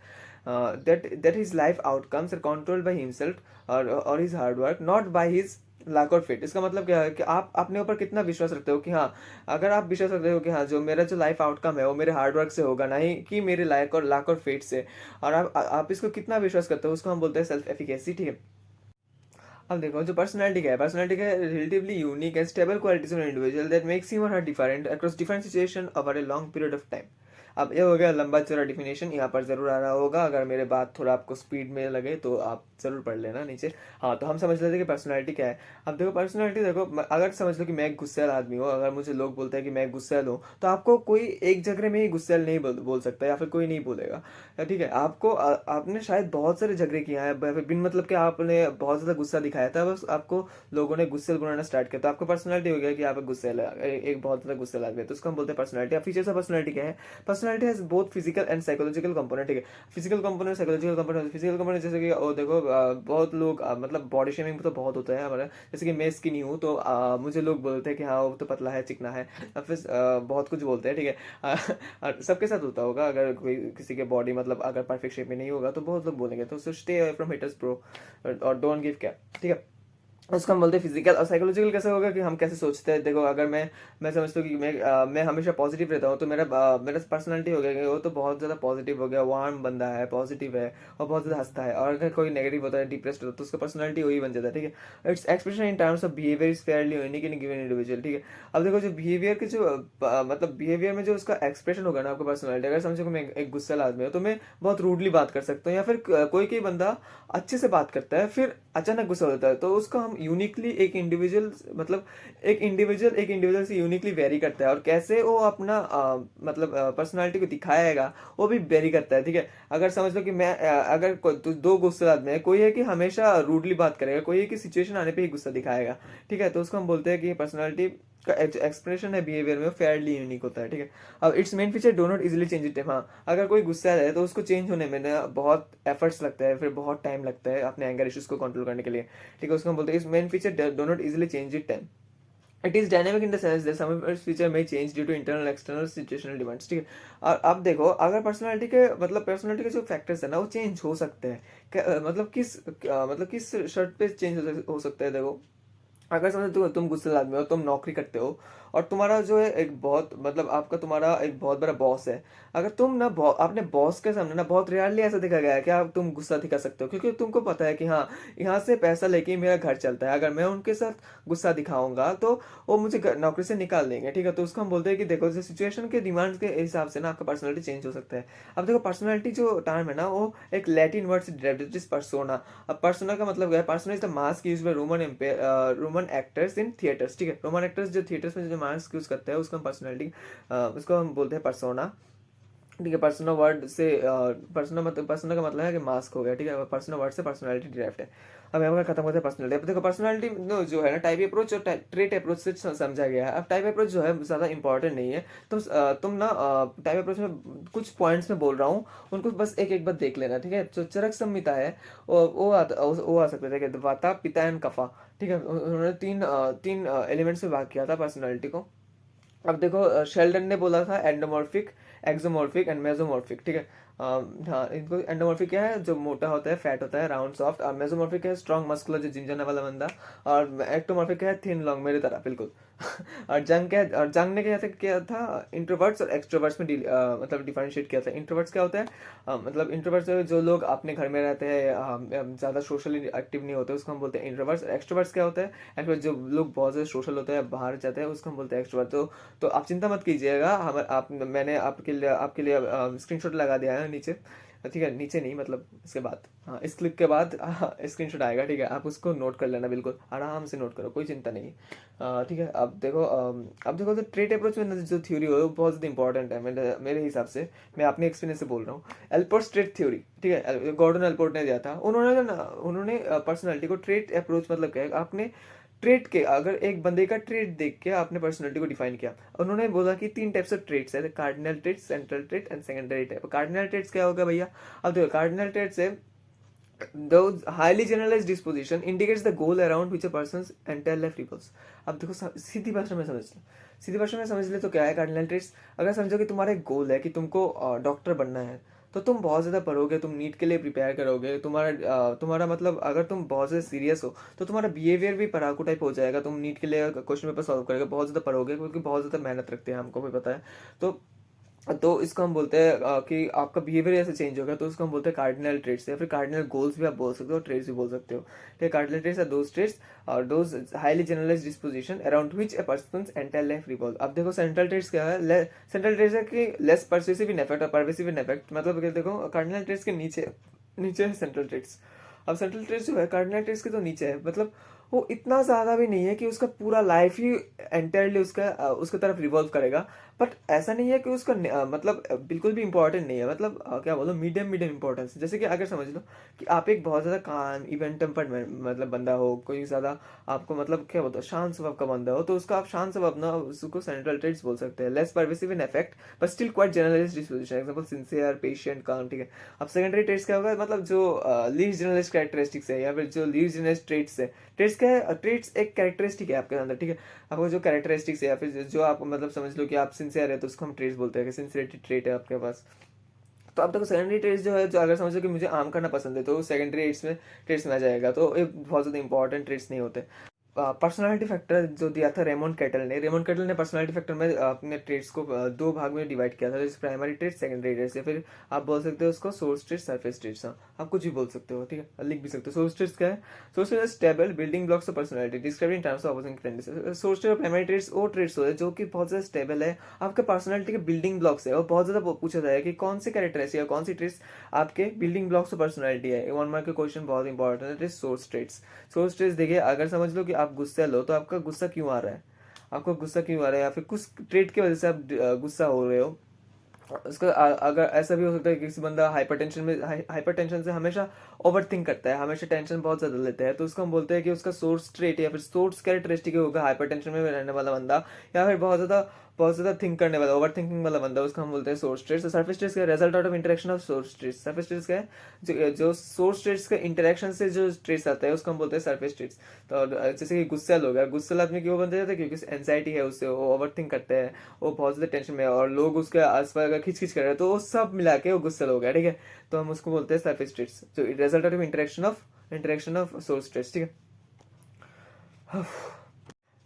that his life outcomes are controlled by himself or his hard work, not by his lack or fit। इसका मतलब क्या है कि आप अपने ऊपर कितना विश्वास रखते हो कि हाँ, अगर आप विश्वास रखते हो कि हाँ जो मेरा जो लाइफ आउटकम है वो मेरे हार्ड वर्क से होगा, ना ही कि मेरे लाक और फेट से, और आप इसको कितना विश्वास करते हो, उसको हम बोलते हैं सेल्फ एफिकेसी, ठीक है। अब देखो, जो पर्सनालिटी क्या है? पर्सनालिटी का relatively unique and stable qualities of individual that makes him or her different across different situation over a long period of time. अब ये हो गया लंबा चौड़ा डिफिनेशन, यहाँ पर जरूर आ रहा होगा, अगर मेरे बात थोड़ा आपको स्पीड में लगे तो आप जरूर पढ़ लेना नीचे। हाँ, तो हम समझ लेते हैं कि पर्सनालिटी क्या है। अब देखो, पर्सनालिटी देखो, अगर समझ लो कि मैं एक गुस्सैल आदमी हूँ, अगर मुझे लोग बोलते हैं कि मैं गुस्सैल हूँ, तो आपको कोई एक जगह में ही गुस्सैल नहीं बोल सकता, या फिर कोई नहीं बोलेगा, ठीक है। आपको आपने शायद बहुत सारे झगड़े किए हैं, बिन मतलब कि आपने बहुत ज़्यादा गुस्सा दिखाया था, बस आपको लोगों ने गुस्सेल बनाना स्टार्ट किया, तो आपको पर्सनालिटी हो गया कि आप एक गुस्सेल है, एक बहुत ज़्यादा गुस्सेल आदमी है, तो उसको हम बोलते हैं पर्सनालिटी। अब फीचर्स ऑफ पर्सनालिटी क्या है? Personality has both physical and psychological component, ठीक है। Physical component, psychological component. Physical component जैसे कि देखो, बहुत लोग मतलब बॉडी शेमिंग तो बहुत होता है हमारा, जैसे कि मैं स्किनी हूँ तो मुझे लोग बोलते हैं कि हाँ वो तो पतला है, चिकना है, और फिर बहुत कुछ बोलते हैं, ठीक है। और सबके साथ होता होगा, अगर कोई किसी के बॉडी मतलब अगर परफेक्ट शेप में नहीं होगा तो बहुत लोग बोलेंगे, तो stay away from hitters bro और डोंट गिव केयर, ठीक है। उसको हम बोलते हैं फिजिकल। और साइकोलॉजिकल कैसे होगा कि हम कैसे सोचते हैं। देखो अगर मैं समझता हूँ कि मैं हमेशा पॉजिटिव रहता हूँ, तो मेरा पर्सनालिटी हो गया कि वो तो बहुत ज़्यादा पॉजिटिव हो गया, वार्म बंदा है, पॉजिटिव है और बहुत ज़्यादा हंसता है। और अगर कोई नेगेटिव होता है, डिप्रेस्ड होता है, तो उसका पर्सनालिटी वही बन जाता है, ठीक है। Its expression in terms of behaviour is fairly unique in given individual, ठीक है। अब देखो जो बिहेवियर के जो मतलब बिहेवियर में जो उसका एक्सप्रेशन होगा ना आपका पर्सनालिटी, अगर समझो कि मैं एक गुस्सा आदमी हूँ, तो मैं बहुत रूडली बात कर सकता हूँ, या फिर कोई कोई बंदा अच्छे से बात करता है फिर अचानक गुस्सा होता है, तो उसको हम यूनिकली एक इंडिविजुअल मतलब एक इंडिविजुअल से यूनिकली वेरी करता है। और कैसे वो अपना मतलब पर्सनालिटी को दिखाएगा वो भी वेरी करता है, ठीक है। अगर समझ लो कि अगर दो गुस्से आदमी है, कोई है कि हमेशा रूडली बात करेगा, कोई है कि सिचुएशन आने पे ही गुस्सा दिखाएगा, ठीक है। तो उसको हम बोलते हैं कि पर्सनालिटी का एक्सप्रेशन है बिहेवियर में फेयरली यूनिक होता है, ठीक है। अब it's main feature do not easily change it. हाँ, अगर कोई गुस्सा है तो उसको चेंज होने में ना बहुत एफर्ट्स लगता है, फिर बहुत टाइम लगता है अपने एंगर इश्यूज को कंट्रोल करने के लिए, ठीक है। उसको हम बोलते हैं इस main feature do not easily change it time. It is dynamic in the sense that some feature में change due to internal external situational demands, ठीक है। और अब देखो अगर पर्सनालिटी के जो फैक्टर्स है ना वो चेंज हो सकते हैं। मतलब किस शर्त पे चेंज हो सकते हैं। देखो अगर समझो तुम गुस्से आदमी हो, तुम नौकरी करते हो, और तुम्हारा जो है एक बहुत मतलब आपका तुम्हारा एक बहुत बड़ा बॉस है। अगर तुम ना अपने बॉस के सामने ना बहुत रेयरली ऐसा देखा गया है कि आप तुम गुस्सा दिखा सकते हो, क्योंकि तुमको पता है कि हाँ यहाँ से पैसा लेके ही मेरा घर चलता है, अगर मैं उनके साथ गुस्सा दिखाऊंगा तो वो मुझे नौकरी से निकाल देंगे, ठीक है। तो उसको हम बोलते हैं कि देखो सिचुएशन के डिमांड्स के हिसाब से ना आपका पर्सनलिटी चेंज हो सकता है। अब देखो पर्सनलिटी जो टर्म है ना वो एक लैटिन वर्ड से डेरिवेटेड इज पर्सोना। अब पर्सोना का मतलब क्या है। Persona is the mask used by Roman actors in theatres, ठीक है। रोमन एक्टर्स जो थिएटर्स में जो मास्क यूज करते हैं उसको हम पर्सनैलिटी उसको हम बोलते हैं पर्सोना, ठीक है। पर्सोना वर्ड से पर्सोना का मतलब है कि मास्क हो गया, ठीक है। पर्सोना वर्ड से पर्सनालिटी डिराइव्ड है। अब यहाँ पर खत्म होता है पर्सनालिटी। अब देखो पर्सनालिटी जो है ना टाइप अप्रोच और ट्रेट अप्रोच से समझा गया है। अब टाइप अप्रोच जो है ज़्यादा इंपॉर्टेंट नहीं है। तुम ना टाइप अप्रोच में कुछ पॉइंट्स में बोल रहा हूँ, उनको बस एक एक बार देख लेना, ठीक है। जो चरक संहिता है वो आ सकते थे कि वाता पिता एंड कफा, ठीक है। उन्होंने तीन एलिमेंट्स में भाग किया था पर्सनालिटी को। अब देखो शेल्डन ने बोला था एंडोमॉर्फिक, एक्सोमॉर्फिक एंड मेसोमॉर्फिक, ठीक है। हाँ इनको एंडोमॉर्फिक क्या है, जो मोटा होता है, फैट होता है, राउंड सॉफ्ट। और मेसोमॉर्फिक है स्ट्रॉन्ग मस्कुलर, जो जिम जाने वाला बंदा। और एक्टोमॉर्फिक है थिन लॉन्ग, मेरी तरह बिल्कुल। और जंग ने किया था इंट्रोवर्ट्स और एक्सट्रोवर्ट्स में मतलब डिफरेंशिएट किया था। इंट्रोवर्ट्स क्या होता है, मतलब इंट्रोवर्ट्स जो लोग अपने घर में रहते हैं, ज़्यादा सोशली एक्टिव नहीं होते, उसको हम बोलते हैं इंट्रोवर्ट्स। एक्सट्रोवर्ट्स क्या होता है, एक्सट्रोवर्ट जो लोग बहुत ज़्यादा सोशल होते हैं, बाहर जाते हैं, उसको हम बोलते हैं एक्सट्रोवर्ट। तो आप चिंता मत कीजिएगा, हम आप मैंने आपके लिए स्क्रीनशॉट लगा दिया है नीचे, ठीक है। नीचे नहीं मतलब इसके बाद, हाँ इस क्लिप के बाद स्क्रीनशॉट आएगा, ठीक है। आप उसको नोट कर लेना, बिल्कुल आराम से नोट करो, कोई चिंता नहीं। ठीक है। अब देखो तो ट्रेट अप्रोच में जो थ्योरी हो वो बहुत ज़्यादा इंपॉर्टेंट है मेरे हिसाब से। मैं अपने एक्सपीरियंस से बोल रहा हूँ। एल्पोर्ट ट्रेट थ्योरी, ठीक है, गॉर्डन एल्पोर्ट ने दिया था। उन्होंने पर्सनैलिटी को ट्रेट अप्रोच मतलब क्या है, आपने ट्रेट के अगर एक बंदे का ट्रेट देख के आपने पर्सनालिटी को डिफाइन किया। उन्होंने बोला कि तीन टाइप्स ऑफ ट्रेट्स है, cardinal traits, central trait and secondary trait. Cardinal traits क्या होगा भैया। अब देखो कार्डिनल ट्रेट्स है those highly generalized disposition indicates the goal around which a person's entire life revolves। अब देखो सीधी भाषा में समझ लो, सीधी भाषा में समझ ले तो क्या है कार्डिनल ट्रेट्स। अगर समझो कि तुम्हारा एक गोल है कि तुमको डॉक्टर बनना है, तो तुम बहुत ज़्यादा पढ़ोगे, तुम नीट के लिए प्रिपेयर करोगे, तुम्हारा मतलब अगर तुम बहुत ज़्यादा सीरियस हो तो तुम्हारा बिहेवियर भी पढ़ाकू टाइप हो जाएगा। तुम नीट के लिए क्वेश्चन पेपर सॉल्व करोगे, बहुत ज़्यादा पढ़ोगे, क्योंकि बहुत ज़्यादा मेहनत रखते हैं, हमको भी पता है। तो इसको हम बोलते हैं कि आपका बिहेवियर ऐसे चेंज होगा, तो इसको हम बोलते हैं कार्डिनल ट्रेट्स, या फिर कार्डिनल गोल्स भी आप बोल सकते हो, ट्रेट्स भी बोल सकते हो, ठीक है। Cardinal traits are those traits or those highly generalized disposition around which a person's entire life revolve. अब देखो सेंट्रल ट्रेट्स क्या है, सेंट्रल ट्रेट्स है कि लेस परसिसिव इन इफेक्ट और परवेसिव इन इफेक्ट। मतलब देखो कार्डिनल ट्रेट्स के नीचे नीचे है सेंट्रल ट्रेट्स। अब सेंट्रल ट्रेट्स जो है कार्डिनल ट्रेट्स के तो नीचे है, मतलब वो इतना ज़्यादा भी नहीं है कि उसका पूरा लाइफ ही एंटायरली उसके तरफ रिवॉल्व करेगा। बट ऐसा नहीं है कि उसका मतलब बिल्कुल भी इंपॉर्टेंट नहीं है, मतलब क्या बोलो मीडियम मीडियम इंपॉर्टेंस। जैसे कि अगर समझ लो कि आप एक बहुत ज़्यादा काम इवेंट टेम्पर्ड मतलब बंदा हो, कोई ज़्यादा आपको मतलब क्या बोलते हो शांत स्वभाव का बंदा हो, तो उसका आप शांत स्वभाव ना उसको सेंट्रल ट्रेट्स बोल सकते हैं। Less pervasive in effect but still quite generalised disposition, example sincere, patient, calm, ठीक है। अब सेकेंडरी ट्रेट्स क्या होगा, मतलब जो लीस्ट जनरलाइज्ड कैरेक्टरिस्टिक्स है, या फिर जो लीस्ट जनरलाइज्ड ट्रेट्स है। ट्रेट्स क्या है, ट्रेट्स एक कैरेक्टरिस्टिक है आपके अंदर, ठीक है। आपको जो कैरेक्टरिस्टिक्स है, या फिर जो आप मतलब समझ लो कि आप सिंसियर है, तो उसको हम ट्रेट्स बोलते हैं कि सिंसियरिटी ट्रेट है आपके पास। तो अब देखो सेकेंडरी ट्रेड्स जो है, जो अगर समझो कि मुझे आम करना पसंद है तो सेकेंडरी ट्रेड्स में आ जाएगा, तो ये बहुत ज़्यादा इंपॉर्टेंट ट्रेड्स नहीं होते। पर्सनालिटी फैक्टर जो दिया था रेमोन कैटल ने पर्सनालिटी फैक्टर में अपने ट्रेड्स को दो भाग में डिवाइड किया था, जैसे प्राइमरी ट्रेड, सेकेंडरी ट्रेड्स, या फिर आप बोल सकते हो उसको सोर्स ट्रेड, सरफेस ट्रेड्स। हाँ, आप कुछ भी बोल सकते हो, ठीक है, लिख भी सकते हो। सोर्स ट्रेड्स क्या है? Source trade stable building blocks of personality describe in terms of opposing tendencies. Source trade और प्राइमरी ट्रेड्स वो ट्रेड्स होते हैं जो कि बहुत ज़्यादा स्टेबल है, आपके पर्सनालिटी के बिल्डिंग ब्लॉक्स है, और बहुत ज़्यादा पूछा जाए कि कौन सी कैरेक्टरिस्टिक है, कौन सी ट्रेड्स आपके बिल्डिंग ब्लॉक्स ऑफ पर्सनालिटी है। 1 मार्क के क्वेश्चन बहुत इंपॉर्टेंट है। सोर्स ट्रेड्स, देखिए, अगर समझ लो कि आप गुस्से लो, तो आपका गुस्सा क्यों आ रहा है, आपको गुस्सा क्यों आ रहा है, या फिर कुछ ट्रेड की वजह से आप गुस्सा हो रहे हो। उसका अगर ऐसा भी हो सकता है कि किसी बंदा हाइपरटेंशन से हमेशा ओवर थिंक करता है, हमेशा टेंशन बहुत ज़्यादा लेता है, तो उसको हम बोलते हैं कि उसका सोर्स ट्रेट या फिर सोर्स कैरेक्टरिस्टिक होगा हाइपरटेंशन में रहने वाला बंदा, या फिर बहुत ज़्यादा थिंक करने वाला, ओवर थिंकिंग वाला बंदा, उसको हम बोलते हैं सोर्स ट्रेट्स। सरफेस ट्रेट्स का result out of interaction of source traits. Surface traits का है जो सोर्स ट्रेट्स का इंटरेक्शन से जो ट्रेट्स आता है, उसको हम बोलते हैं सरफेस ट्रेट्स। तो जैसे कि गुस्सैल हो गया, गुस्सैल आदमी क्यों बन जाता है? क्योंकि एंजाइटी है उससे, वो ओवर थिंक करते हैं, वो बहुत ज़्यादा टेंशन में है, और लोग उसके आसपास अगर खिंच खिंच कर रहे हैं तो वो सब मिला के वो गुस्सैल हो गया, ठीक है। तो हम उसको बोलते हैं सरफेस ट्रेट्स, जो result out of interaction of source traits, ठीक है।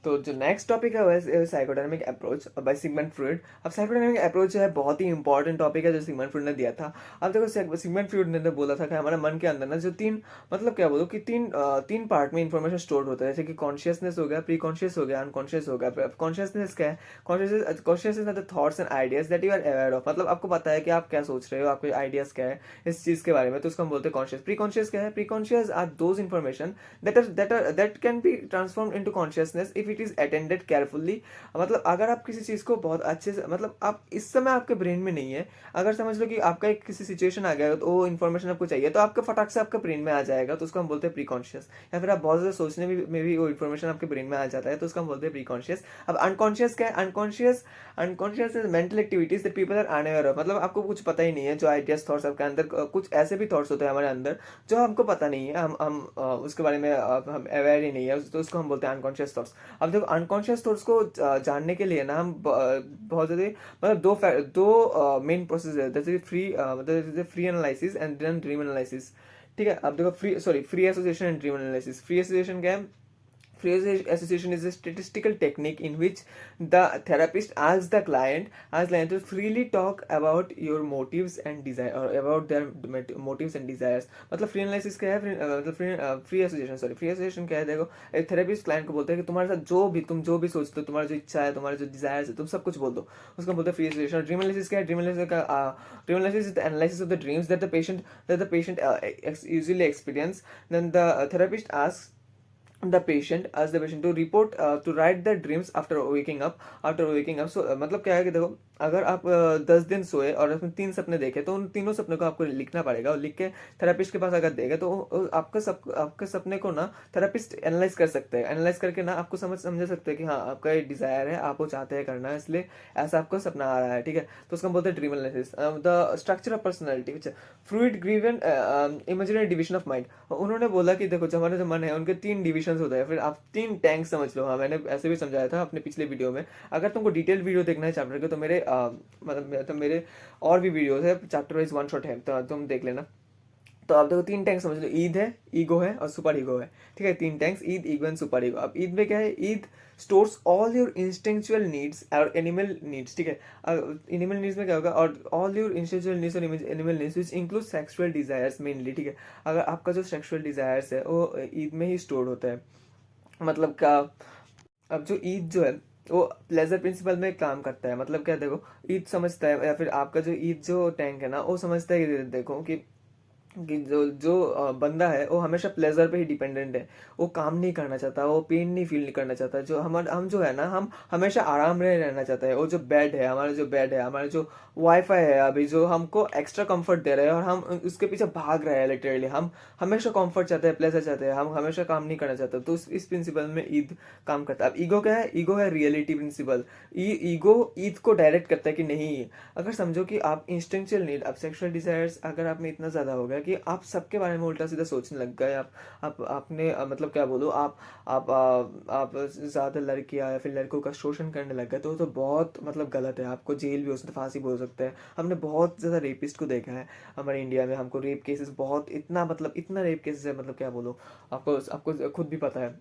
तो जो नेक्स्ट टॉपिक है वह psychodynamic approach by Sigmund Freud. अब साइकोडायनामिक अप्रोच जो है बहुत ही इंपॉर्टेंट टॉपिक है जो सिगमंड फ्रॉइड ने दिया था। अब देखो, सिगमंड फ्रॉइड ने बोला था कि हमारे मन के अंदर ना जो तीन, मतलब क्या बोलो कि तीन पार्ट में इंफॉर्मेशन स्टोर होता है, जैसे कि कॉन्शियसनेस हो गया, प्री कॉन्शियस हो गया, अनकॉन्शियस हो गया। कॉन्शियसनेस क्या है? Consciousness are the thoughts and ideas that you are aware of, मतलब आपको पता है कि आप क्या सोच रहे हो, आपके आइडियाज क्या है इस चीज के बारे में, तो उसको हम बोलते हैं कॉन्शियस। प्री कॉन्शियस क्या है? Pre conscious are those information that can be transform into consciousness if it is attended carefully. मतलब अगर आप किसी चीज़ को बहुत अच्छे से, मतलब आप इस समय आपके ब्रेन में नहीं है, अगर समझ लो कि आपका एक किसी सिचुएशन आ गया तो वो इन्फॉर्मेशन आपको चाहिए, तो आपके फटाक से आपके ब्रेन में आ जाएगा, तो उसको हम बोलते हैं प्री कॉन्शियस। या फिर आप बहुत ज़्यादा सोचने में भी वो इन्फॉर्मेशन आपके ब्रेन में आ जाता है, तो उसको हम बोलते हैं प्री कॉन्शियस। अब अनकॉन्शियस क्या है? Unconscious is mental activities that people are unaware of, मतलब आपको कुछ पता ही नहीं है, जो आइडियाज थॉट्स आपके अंदर, कुछ ऐसे भी थॉट्स होते हैं हमारे अंदर जो हमको पता नहीं है, हम उसके बारे में हम अवेयर ही नहीं है, तो उसको हम बोलते हैं अनकॉन्शियस थॉट्स। अब देखो, अनकॉन्शियस थॉट्स को जानने के लिए ना हम बहुत ज़्यादा, मतलब दो मेन प्रोसेस है, जैसे free analysis and then dream analysis, ठीक है। अब देखो, free association and dream analysis. Free association क्या है? Free association is a statistical technique in which the therapist asks the client to freely talk about your motives and desire, or about their motives and desires। मतलब फ्री एनालिसिस क्या है? मतलब फ्री एसोसिएशन क्या है? देखो, एक थेरेपिस्ट क्लाइंट को बोलते हैं कि तुम्हारे साथ तुम जो भी सोचते हो, तुम्हारा जो इच्छा है, तुम्हारे जो डिजायर्स है, तुम सब कुछ बोल दो, उसको बोलते हैं फ्री एसोसिएशन। ड्रीम एनालिसिस क्या है? Dream analysis is the analysis of the dreams that the patient usually experience। Then the therapist asks the patient to report to write the dreams after waking up। So मतलब क्या है कि देखो, अगर आप 10 दिन सोए और उसमें 3 सपने देखे, तो उन तीनों सपने को आपको लिखना पड़ेगा, और लिख के थेरेपिस्ट के पास अगर देगा तो आपके सपने को ना थेरेपिस्ट एनालाइज कर सकते हैं। एनालाइज करके ना आपको समझ सकते हैं कि हाँ, आपका ये डिजायर है, आप वो चाहते हैं करना, इसलिए ऐसा आपको सपना आ रहा है, ठीक है। तो उसको हम बोलते हैं dream analysis. The structure of personality, fluid given imaginary division of mind. उन्होंने बोला कि देखो, जो हमारे जो मन है उनके 3 डिविजन होते हैं, फिर आप 3 टैंक समझ लो। हाँ, मैंने ऐसे भी समझाया था अपने पिछले वीडियो में। अगर तुमको डिटेल वीडियो देखना है चैप्टर के, तो मेरे और भी वीडियोस है, चैप्टर वाइज वन शॉट है, तो तुम देख लेना। तो आप देखो, 3 टैंक समझ लो, ईद है, ईगो है, और सुपर ईगो है, ठीक है। 3 tanks, Eid, ego and super ego. अब ईद में क्या है? Eid stores all your instinctual needs और एनिमल नीड्स, ठीक है। एनिमल नीड्स में क्या होगा? और ऑल योर इंस्टिंक्चुअल नीड्स और animal needs which include sexual desires mainly, ठीक है। अगर आपका जो सेक्सुअल डिजायर्स है वो ईद में ही स्टोर होता है, मतलब क्या। अब जो ईद जो है वो प्लेजर प्रिंसिपल में काम करता है, मतलब क्या, देखो, ईद समझता है, या फिर आपका जो ईद जो टैंक है ना, वो समझता है कि देखो कि जो जो बंदा है वो हमेशा प्लेजर पे ही डिपेंडेंट है, वो काम नहीं करना चाहता, वो पेन नहीं फील नहीं करना चाहता। जो हम जो है ना, हम हमेशा आराम में रहना चाहते हैं। वो जो बेड है, हमारा जो वाईफाई है अभी, जो हमको एक्स्ट्रा कंफर्ट दे रहे हैं, और हम उसके पीछे भाग रहे हैं लिटरली। हम हमेशा कंफर्ट चाहते हैं, प्लेजर चाहते हैं, हम हमेशा काम नहीं करना चाहते। तो इस प्रिंसिपल में ईद काम करता है। अब ईगो क्या है? ईगो है रियलिटी प्रिंसिपल। ईगो ईद को डायरेक्ट करता है कि नहीं, अगर समझो कि आप इंस्टिंक्चुअल नीड, अब सेक्सुअल डिजायर्स अगर आप में इतना ज़्यादा हो गया कि आप सबके बारे में उल्टा सीधा सोचने लग गए। आप आपने मतलब क्या बोलूँ, आप ज़्यादा लड़कियाँ या फिर लड़कों का शोषण करने लग गए, तो बहुत मतलब गलत है। आपको जेल भी हो सकता है, फांसी भी हो सकता है। हमने बहुत ज़्यादा रेपिस्ट को देखा है हमारे इंडिया में। हमको रेप केसेस बहुत, इतना मतलब इतना रेप केसेस है, मतलब क्या बोलूँ, आपको आपको खुद भी पता है।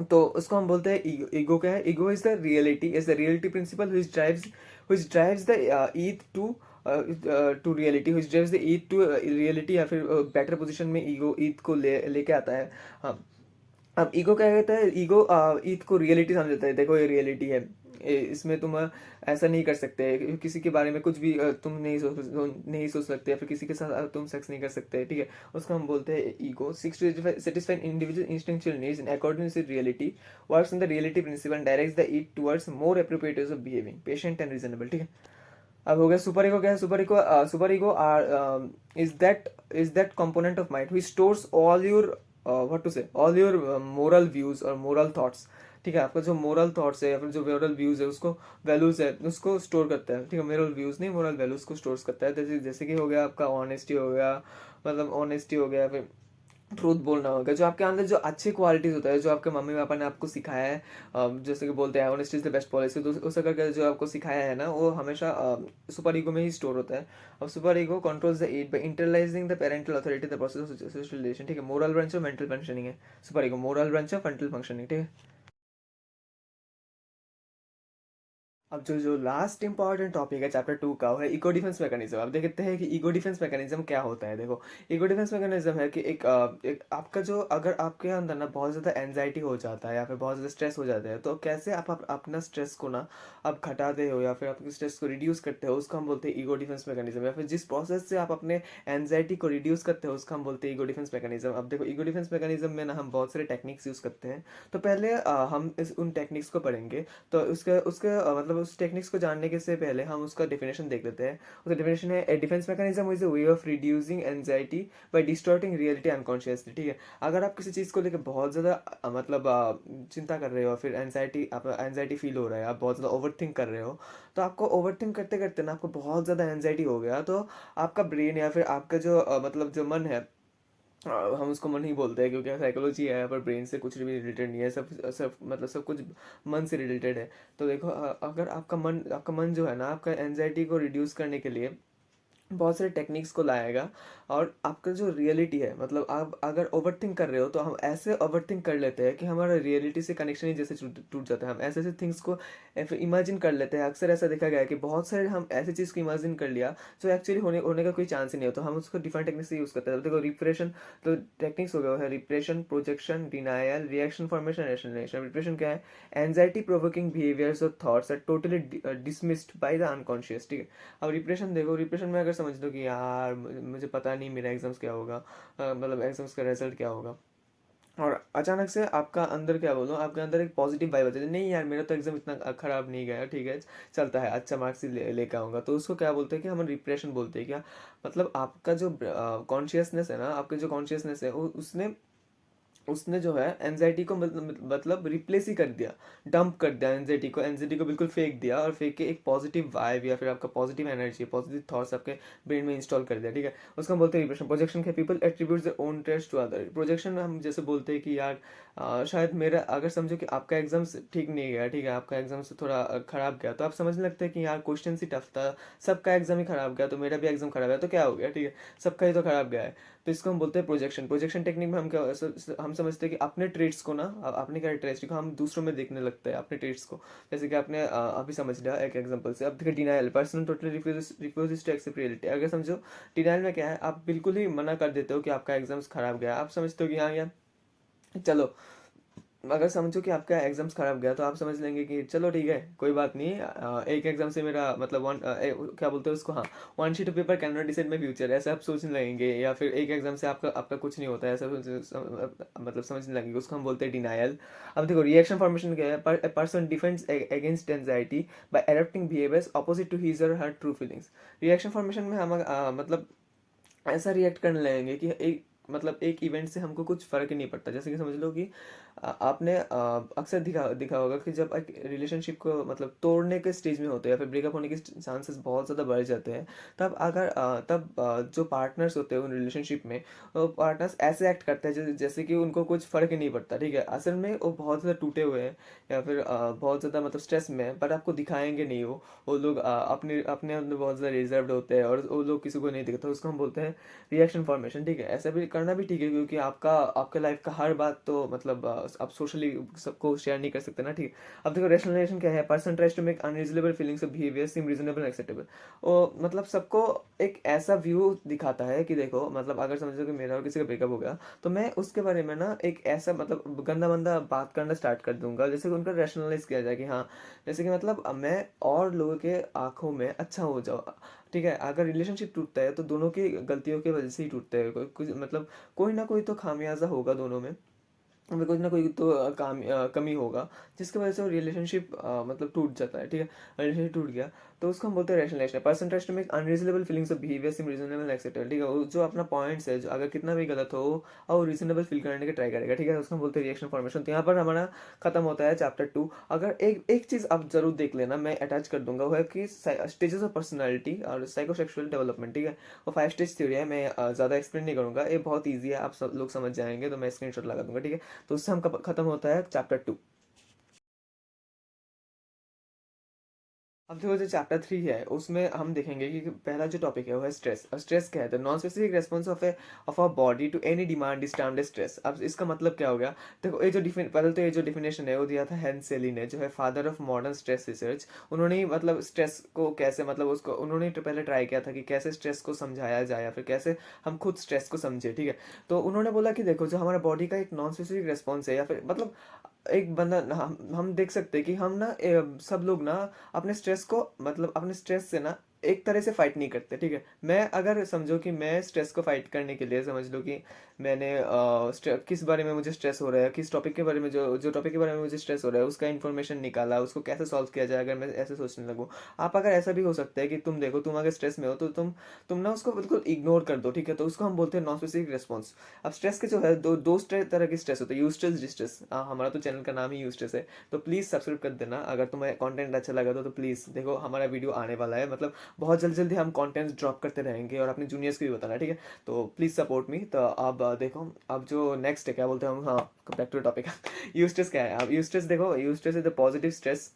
तो उसको हम बोलते हैं ईगो। ईगो क्या है? Ego is the reality principle which drives the id to reality, which drives the id to reality, या फिर बेटर पोजीशन में ईगो ईथ को लेके आता है। हाँ, अब ईगो क्या कहता है? ईगो ईथ को रियलिटी समझता है। देखो ये रियलिटी है, इसमें तुम ऐसा नहीं कर सकते, किसी के बारे में कुछ भी तुम नहीं सोच सकते, या फिर किसी के साथ तुम सेक्स नहीं कर सकते, ठीक है। उसको हम बोलते हैं ego. Seeks to satisfy individual instinctual needs in according with reality, works in the reality principle and directs the id towards more appropriate ways of behaving, patient and reasonable, ठीक है। अब हो गया सुपर ईगो। क्या है super ego? Are is that component of mind which stores all your moral views और मोरल थॉट्स, ठीक है। आपका जो मोरल थॉट्स है या फिर जो मोरल व्यूज है, उसको वैल्यूज है, उसको स्टोर करता है, ठीक है। मोरल व्यूज नहीं, मोरल वैल्यूज को स्टोर करता है। जैसे कि हो गया आपका ऑनेस्टी हो गया, मतलब ऑनेस्टी हो गया, फिर ट्रूथ बोलना होगा। जो आपके अंदर जो अच्छी क्वालिटीज होता है, जो आपके मम्मी पापा ने आपको सिखाया है, जैसे कि बोलते हैं honesty is the best policy, तो उस अगर जो आपको सिखाया है ना, वो हमेशा सुपर ईगो में ही स्टोर होता है। अब super ego controls the id by internalising the parental authority the process of social relation, ठीक है। Moral branch of mental functioning है super ego, moral branch of mental functioning, ठीक है। अब जो लास्ट इंपॉर्टेंट टॉपिक है चैप्टर 2 का, वो है इको डिफेंस मैकेनिज्म। अब देखते हैं कि इको डिफेंस मैकेनिज्म क्या होता है। देखो, इको डिफेंस मैकेनिज्म है कि एक आपका जो, अगर आपके अंदर ना बहुत ज़्यादा एनजाइटी हो जाता है या फिर बहुत ज़्यादा स्ट्रेस हो जाता है, तो कैसे आप अपना स्ट्रेस को ना आप घटाते हो या फिर आपके स्ट्रेस को रिड्यूस करते हो, उसको हम बोलते हैं इको डिफेंस मैकेनिज्म। या फिर जिस प्रोसेस से आप अपने एनजाइटी को रिड्यूस करते हो, उसको हम बोलते हैं इको डिफेंस मैकेनिज्म। अब देखो, इको डिफेंस मैकेनिज्म में ना हम बहुत सारे टेक्निक्स यूज़ करते हैं। तो पहले हम उन टेक्निक्स को पढ़ेंगे। तो उसके उसके मतलब उस टेक्निक्स को जानने के से पहले हम उसका डेफिनेशन देख लेते हैं। उसका डेफिनेशन है, a defence mechanism is a way of reducing anxiety by distorting reality unconsciously, ठीक है। अगर आप किसी चीज़ को लेकर बहुत ज़्यादा मतलब चिंता कर रहे हो, फिर एंजाइटी फील हो रहा है, आप बहुत ज़्यादा ओवर थिंक कर रहे हो, तो आपको ओवर थिंक करते करते ना आपको बहुत ज़्यादा एंजाइटी हो गया, तो आपका ब्रेन या फिर आपका जो मतलब जो मन है, हम उसको मन ही बोलते हैं, क्योंकि साइकोलॉजी है यहाँ पर, ब्रेन से कुछ भी रिलेटेड नहीं है, सब सब मतलब सब कुछ मन से रिलेटेड है। तो देखो, अगर आपका मन जो है ना, आपका एनजाइटी को रिड्यूस करने के लिए बहुत सारे टेक्निक्स को लाएगा। और आपका जो रियलिटी है, मतलब आप अगर ओवरथिंक कर रहे हो, तो हम ऐसे ओवरथिंक कर लेते हैं कि हमारा रियलिटी से कनेक्शन ही जैसे टूट जाता है। हम ऐसे ऐसे थिंग्स को इमेजिन कर लेते हैं। अक्सर ऐसा देखा गया है कि बहुत सारे हम ऐसी चीज़ को इमेजिन कर लिया जो एक्चुअली होने होने का कोई चांस ही नहीं हो, तो हम उसको डिफरेंट टेक्निक से यूज़ करते हैं। देखो, रिप्रेशन, तो टेक्निक्स हो गया है repression, projection, denial, reaction formation, rationalisation. Repression क्या है? एंजाइटी प्रोवोकिंग बिहेवियर्स और thoughts are totally dismissed by the unconscious, ठीक है। अब रिप्रेशन देखो, रिप्रेशन में अगर समझ लो कि यार मुझे पता नहीं मेरा एग्जाम्स क्या होगा, मतलब एग्जाम्स का रिजल्ट क्या होगा, और अचानक से आपका अंदर क्या बोलो, आपके अंदर एक पॉजिटिव वाइब आती है, नहीं यार मेरा तो एग्जाम इतना खराब नहीं गया, ठीक है, चलता है, अच्छा मार्क्स ही लेकर आऊँगा। तो उसको क्या बोलते हैं कि हम रिप्रेशन बोलते हैं क्या, मतलब आपका जो कॉन्शियसनेस है ना, आपके जो कॉन्शियसनेस है, उसने उसने जो है एनजाइटी को मतलब रिप्लेस ही कर दिया, डंप कर दिया एनजाइटी को बिल्कुल फेंक दिया, और फेंक के एक पॉजिटिव वाइब या फिर आपका पॉजिटिव एनर्जी, पॉजिटिव थॉट्स आपके ब्रेन में इंस्टॉल कर दिया, ठीक है। उसको हम बोलते हैं रिप्रेशन। प्रोजेक्शन के people attribute their own traits to other. Projection में हम जैसे बोलते हैं कि यार शायद मेरा, अगर समझो कि आपका एग्जाम्स ठीक नहीं गया, ठीक है, आपका एग्जाम से थोड़ा खराब गया, तो आप समझने लगते हैं कि यार क्वेश्चन ही टफ था, सबका एग्जाम ही खराब गया, तो मेरा भी एग्जाम खराब गया, तो क्या हो गया, ठीक है, सबका ही तो खराब गया है। तो इसको हम बोलते हैं प्रोजेक्शन। प्रोजेक्शन टेक्निक में हम क्या, हम समझते हैं कि अपने ट्रेड्स को ना, अपने कैरेक्टरिस्टिक को हम दूसरों में देखने लगते हैं, अपने ट्रेड्स को। जैसे कि आपने अभी समझ लिया एक एग्जांपल से। अब देखिए, denial, person totally refuses to accept reality. अगर समझो, डिनाइल में क्या है, आप बिल्कुल ही मना कर देते हो कि आपका एग्जाम्स खराब गया, आप समझते हो कि हाँ यार चलो, अगर समझो कि आपका एग्जाम्स खराब गया, तो आप समझ लेंगे कि चलो ठीक है, कोई बात नहीं, एक एग्जाम से मेरा मतलब क्या बोलते हैं उसको, हाँ, one sheet of paper can not decide my future, ऐसा आप सोचने लगेंगे। या फिर एक एग्जाम से आपका आपका कुछ नहीं होता है, ऐसा मतलब समझने लगेंगे, उसको हम बोलते हैं डिनायल। अब देखो, रिएक्शन फॉर्मेशन क्या है? A person defends against anxiety by adapting behaviours opposite to his और her true feelings. Reaction formation में हम मतलब ऐसा रिएक्ट करने लगेंगे कि एक मतलब एक इवेंट से हमको कुछ फर्क ही नहीं पड़ता। जैसे कि समझ लो कि आपने अक्सर दिखा होगा कि जब एक रिलेशनशिप को मतलब तोड़ने के स्टेज में होते हैं या फिर ब्रेकअप होने के चांसेस बहुत ज़्यादा बढ़ जाते हैं, तब जो पार्टनर्स होते हैं उन रिलेशनशिप में, वो पार्टनर्स ऐसे एक्ट करते हैं जैसे कि उनको कुछ फ़र्क ही नहीं पड़ता, ठीक है। असल में वो बहुत ज़्यादा टूटे हुए हैं या फिर बहुत ज़्यादा मतलब स्ट्रेस में है, पर आपको दिखाएंगे नहीं। वो लोग अपने अपने अंदर बहुत ज़्यादा रिजर्व्ड होते हैं और वो लोग किसी को नहीं दिखता, उसको हम बोलते हैं रिएक्शन फॉर्मेशन, ठीक है। ऐसा भी करना भी ठीक है, क्योंकि आपके लाइफ का हर बात तो मतलब आप सोशली सबको शेयर नहीं कर सकते ना, ठीक है। अब देखो रेशनलाइजेशन क्या है, person tries to make unreasonable feelings of behaviour seem reasonable and acceptable. वो मतलब सबको एक ऐसा व्यू दिखाता है कि देखो मतलब अगर समझो कि मेरा और किसी का ब्रेकअप हो गया, तो मैं उसके बारे में ना एक ऐसा मतलब गंदा मंदा बात करना स्टार्ट कर दूंगा, जैसे कि उनका रैशनलाइज किया जाए कि हाँ, जैसे कि मतलब मैं और लोगों के आंखों में अच्छा हो जाऊँ, ठीक है। अगर रिलेशनशिप टूटता है तो दोनों की गलतियों की वजह से ही टूटता है, कुछ मतलब कोई ना कोई तो खामियाजा होगा दोनों में, हमें कोई ना कोई तो कमी होगा, जिसकी वजह से वो रिलेशनशिप मतलब टूट जाता है, ठीक है। रिलेशनशिप टूट गया तो उसको हम बोलते हैं rationalisation. Person tries to make unreasonable feelings of behaviour seem reasonable acceptable, ठीक है। वो जो अपना पॉइंट्स है, जो अगर कितना भी गलत हो और वो रीजनेबल फील करने की ट्राई करेगा, ठीक है, उसको हम बोलते हैं रिएक्शन फॉर्मेशन। तो यहाँ पर हमारा खत्म होता है चैप्टर 2। अगर एक एक चीज़ आप जरूर देख लेना, मैं अटैच कर दूंगा, वो है कि स्टेजेस ऑफ पर्सनैलिटी और साइकोसेक्सुअल डेवलपमेंट, ठीक है। वो 5 स्टेज थ्योरी है, मैं ज़्यादा एक्सप्लेन नहीं करूंगा, ये बहुत ईजी है, आप सब लोग समझ जाएंगे, तो मैं स्क्रीनशॉट लगा दूंगा, ठीक है। तो उससे हम खत्म होता है चैप्टर 2। अब देखो जो चैप्टर 3 है उसमें हम देखेंगे कि पहला जो टॉपिक है वो है स्ट्रेस। और स्ट्रेस क्या है, तो non specific response of a body to any demand is termed as stress. अब इसका मतलब क्या हो गया, देखो ये जो पहले तो ये जो डिफिनेशन है वो दिया था हेंस सेली ने, जो है father of modern stress research. उन्होंने ही मतलब स्ट्रेस को कैसे मतलब उसको उन्होंने तो पहले ट्राई किया था कि कैसे स्ट्रेस को समझाया जाए या फिर कैसे हम खुद स्ट्रेस को समझे, ठीक है। तो उन्होंने बोला कि देखो जो हमारा बॉडी का एक नॉन स्पेसिफिक रेस्पॉन्स है या फिर मतलब एक बंदा हम देख सकते हैं कि हम ना सब लोग ना अपने स्ट्रेस को मतलब अपने स्ट्रेस से ना एक तरह से फाइट नहीं करते, ठीक है। मैं अगर समझो कि मैं स्ट्रेस को फाइट करने के लिए समझ लो कि मैंने किस बारे में मुझे स्ट्रेस हो रहा है, किस टॉपिक के बारे में जो जो टॉपिक के बारे में मुझे स्ट्रेस हो रहा है उसका इन्फॉर्मेशन निकाला, उसको कैसे सॉल्व किया जाए, अगर मैं ऐसे सोचने लगूँ। आप अगर ऐसा भी हो सकता है कि तुम देखो तुम अगर स्ट्रेस में हो तो तुम ना उसको बिल्कुल इग्नोर कर दो, ठीक है। तो उसको हम बोलते हैं नॉन स्पेसिफिक रेस्पॉन्स। अब स्ट्रेस के जो है दो तरह के स्ट्रेस होते हैं, यूस्ट्रेस डिस्ट्रेस। हमारा तो चैनल का नाम ही यूस्ट्रेस है, तो प्लीज़ सब्सक्राइब कर देना। अगर तुम्हें कंटेंट अच्छा लगा तो प्लीज़ देखो, हमारा वीडियो आने वाला है, मतलब बहुत जल्दी जल्दी हम कंटेंट ड्रॉप करते रहेंगे और अपने जूनियर्स को भी बताना, ठीक है। तो प्लीज़ सपोर्ट मी। तो अब देखो, अब जो नेक्स्ट है क्या बोलते हैं हम, हाँ, बैक टू टॉपिक। यूस्ट्रेस क्या है, अब यूस्ट्रेस देखो, eustress is the positive stress,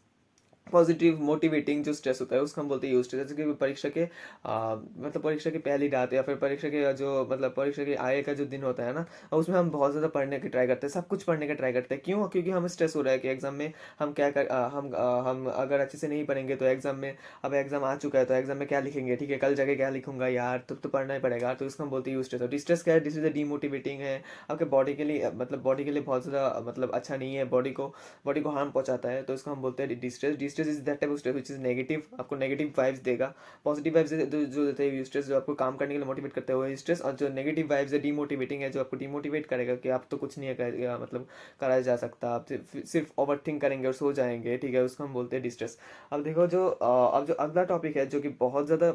positive motivating जो स्ट्रेस होता है उसको हम बोलते हैं यूस्ट्रेस। जैसे कि परीक्षा के मतलब परीक्षा की पहली रात या फिर परीक्षा के जो मतलब परीक्षा के आए का जो दिन होता है ना, उसमें हम बहुत ज़्यादा पढ़ने की ट्राई करते हैं, सब कुछ पढ़ने का ट्राई करते हैं। क्यों? क्योंकि हमें स्ट्रेस हो रहा है कि एग्जाम में हम क्या कर हम अगर अच्छे से नहीं पढ़ेंगे तो एग्जाम में, अब एग्जाम आ चुका है तो एग्जाम में क्या लिखेंगे, ठीक है, कल जाके क्या लिखूंगा यार, तब तो पढ़ना ही पड़ेगा। तो इसको हम बोलते हैं यूस्ट्रेस। और डिस्ट्रेस क्या है, डिस इज डीमोटिवेटिंग है, आपके बॉडी के लिए, मतलब बॉडी के लिए बहुत ज़्यादा मतलब अच्छा नहीं है, बॉडी को हार्म पहुंचाता है, तो इसको हम बोलते हैं distress. Distress is that type of stress which is negative, आपको नेगेटिव वाइब्स देगा। पॉजिटिव वाइब्स जो देते हैं स्ट्रेस, जो आपको काम करने के लिए मोटिवेट करते हुए स्ट्रेस, और जो नेगेटिव वाइब्स है डीमोटिवेटिंग है, जो आपको डीमोटिवेट करेगा कि आप तो कुछ नहीं है मतलब करा जा सकता, आप सिर्फ ओवर थिंक करेंगे और सो जाएंगे, ठीक है, उसको हम बोलते हैं डिस्ट्रेस। अब देखो जो अब जो अगला टॉपिक है जो कि बहुत ज़्यादा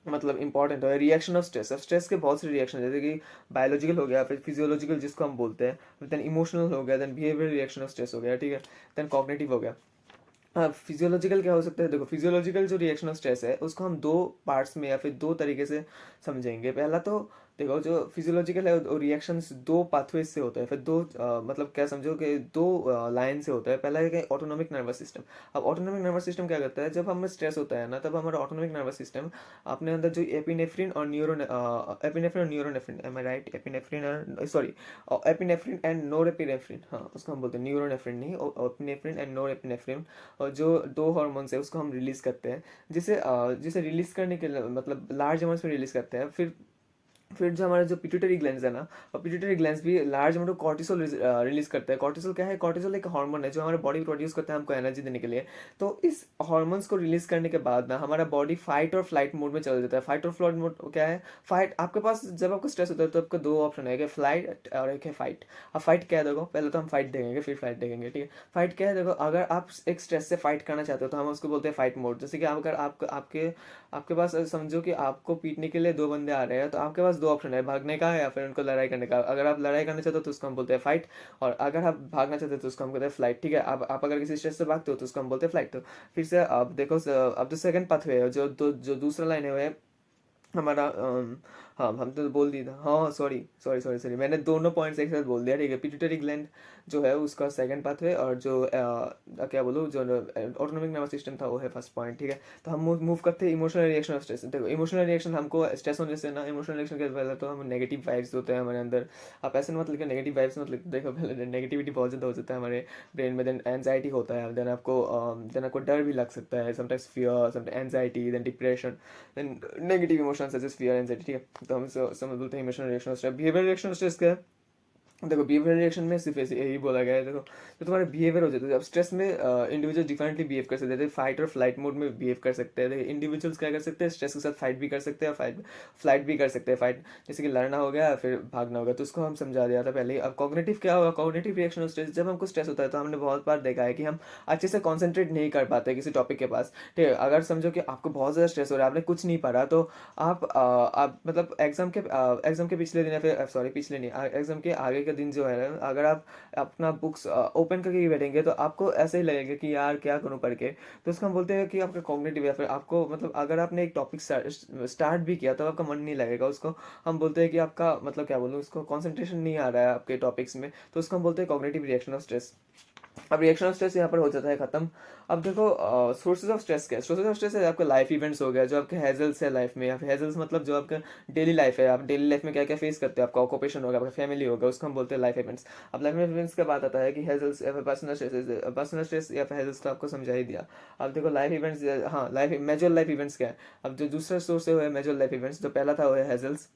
मतलब इंपॉर्टेंट है, रिएक्शन ऑफ स्ट्रेस। अब स्ट्रेस के बहुत से रिएक्शन, जैसे कि बायोलॉजिकल हो गया, फिर फिजियोलॉजिकल जिसको हम बोलते हैं, देन इमोशनल हो गया, then behaviour reaction of stress हो गया, ठीक है, देन कॉग्निटिव हो गया। हाँ, फिजियोलॉजिकल क्या हो सकता है, देखो फिजियोलॉजिकल जो रिएक्शन ऑफ स्ट्रेस है उसको हम दो पार्ट्स में या फिर दो तरीके से समझेंगे। पहला तो देखो जो फिजियोलॉजिकल है वो रिएक्शंस दो पाथवेज से होता है, फिर दो मतलब क्या समझो कि दो लाइन से होता है। पहला है ऑटोनोमिक नर्वस सिस्टम। अब ऑटोनोमिक नर्वस सिस्टम क्या करता है, जब हमें स्ट्रेस होता है ना, तब हमारा ऑटोनोमिक नर्वस सिस्टम अपने अंदर जो एपिनेफ्रिन और न्यूरोनेफ्रिन, एम आई राइट, एपिनेफ्रिन और सॉरी एपिनेफ्रिन एंड नोरेपिनेफ्रिन, हाँ उसको हम बोलते हैं न्यूरोनेफ्रिन नहीं, एपिनेफ्रिन एंड नोरेपिनेफ्रिन, और जो दो हार्मोन्स है उसको हम रिलीज करते हैं, जिसे रिलीज करने के लिए मतलब लार्ज अमाउंट्स में रिलीज करते हैं। फिर जो हमारा जो पिट्यूटरी ग्लैंड्स है ना, और पिट्यूटरी ग्लैंड्स भी large amount of cortisol release करता है। कॉर्टिसोल क्या है, कॉर्टिसोल एक हार्मोन है जो हमारे बॉडी प्रोड्यूस करता है हमको एनर्जी देने के लिए। तो इस हार्मोन्स को रिलीज करने के बाद ना हमारा बॉडी फाइट और फ्लाइट मोड में चल जाता है। फाइट और फ्लाइट मोड क्या है, फाइट आपके पास जब आपको स्ट्रेस होता है तो आपको दो ऑप्शन है, एक है फ्लाइट और एक है फाइट। अब फाइट क्या है देखो, पहले तो हम फाइट देखेंगे फिर फ्लाइट देखेंगे, ठीक है। फाइट क्या है देखो, अगर आप एक स्ट्रेस से फाइट करना चाहते हो तो हम उसको बोलते हैं फाइट मोड। जैसे कि अगर आपके पास समझो कि आपको पीटने के लिए दो बंदे आ रहे हैं, तो आपके पास दो ऑप्शन है, भागने का या फिर उनको लड़ाई करने का। अगर आप लड़ाई करना चाहते हो तो उसको हम बोलते हैं फाइट, और अगर आप भागना चाहते हो तो उसको हम कहते हैं फ्लाइट, ठीक है। आप अगर किसी स्ट्रेस से भागते हो तो उसको हम बोलते हैं फ्लाइट। तो फिर से आप देखो, अब जो सेकंड पाथवे है, जो दूसरा लाइन है हमारा हाँ, हम तो बोल दिया था, हाँ सॉरी सॉरी सॉरी सॉरी, मैंने दोनों पॉइंट्स एक साथ बोल दिया, ठीक है। पिट्यूटरी ग्लैंड जो है उसका सेकंड पाथवे, और जो क्या बोलूँ, जो ऑटोनॉमिक नर्वस सिस्टम था वो है फर्स्ट पॉइंट, ठीक है। तो हम मूव करते हैं इमोशनल रिएक्शन ऑफ स्ट्रेस। देखो इमोशनल रिएक्शन हमको स्ट्रेस होने से ना, इमोशनल रिएक्शन के पहले तो हम नेगेटिव वाइब्स होते हैं हमारे अंदर। आप ऐसे मत लिखो नेगेटिव वाइब्स मत लिखो, देखो पहले नेगेटिविटी बहुत ज़्यादा हो जाता है हमारे ब्रेन में, देन एनजाइटी होता है, देन आपको डर भी लग सकता है, sometimes fear, sometimes anxiety, then depression, then negative emotions such as fear, anxiety, ठीक है। तो हम समझ बोलते हैं emotional reaction stress. Behaviour reaction stress क्या है? देखो बिहेवियर रिएक्शन में सिर्फ ऐसे यही बोला गया है, देखो जो तुम्हारे बिहेवियर हो जाते हैं अब स्ट्रेस में, इंडिविजुअल डिफरेंटली बिहेव कर सकते हैं, फाइट और फ्लाइट मोड में बिहेव कर सकते हैं। इंडिविजुअल्स क्या कर सकते हैं, स्ट्रेस के साथ फाइट भी कर सकते हैं, फ्लाइट भी कर सकते हैं। फाइट जैसे कि लड़ना हो गया, फिर भागना होगा, तो उसको हम समझा दिया था पहले ही। अब कॉग्निटिव क्या होगा, कॉग्निटिव रिएक्शन स्ट्रेस, जब हमको स्ट्रेस होता है तो हमने बहुत बार देखा है कि हम अच्छे से कॉन्सेंट्रेट नहीं कर पाते किसी टॉपिक के पास, ठीक है। अगर समझो कि आपको बहुत ज़्यादा स्ट्रेस हो रहा है, आपने कुछ नहीं पढ़ा, तो आप मतलब एग्जाम के पिछले दिन, या फिर सॉरी पिछले नहीं, एग्जाम के आगे का दिन जो है ना, अगर आप अपना बुक्स ओपन करके ही बैठेंगे तो आपको ऐसे ही लगेगा कि यार क्या करूं पढ़ के। तो उसको हम बोलते हैं कि आपका कॉग्निटिव, या फिर आपको मतलब अगर आपने एक टॉपिक स्टार्ट भी किया तो आपका मन नहीं लगेगा, उसको हम बोलते हैं कि आपका मतलब क्या बोलूँ, उसको कंसंट्रेशन नहीं आ रहा है आपके टॉपिक्स में, तो उसको हम बोलते हैं कॉग्निटिव रिएक्शन ऑफ स्ट्रेस। अब रिएक्शन ऑफ स्ट्रेस यहाँ पर हो जाता है खत्म। अब देखो सोर्सेज ऑफ स्ट्रेस क्या है। सोर्सेज ऑफ स्ट्रेस है आपका लाइफ इवेंट्स हो गया, जो आपके हैजल्स है लाइफ में, या फिर हैजल्स मतलब जो आपका डेली लाइफ है, आप डेली लाइफ में क्या क्या फेस करते हो, आपका ऑक्यूपेशन होगा, आपका फैमिली होगा, उसको हम बोलते हैं लाइफ इवेंट्स। अब लाइफ इवेंट्स का बात आता है कि हैजल्स या फिर पर्सनल स्ट्रेस या फिर हैजल्स, तो आपको समझा ही दिया। अब देखो लाइफ इवेंट्स, हाँ लाइफ मेजर लाइफ इवेंट्स क्या है। अब जो दूसरा सोर्स है वो है मेजर लाइफ इवेंट्स, जो पहला था वो है हैजल्स।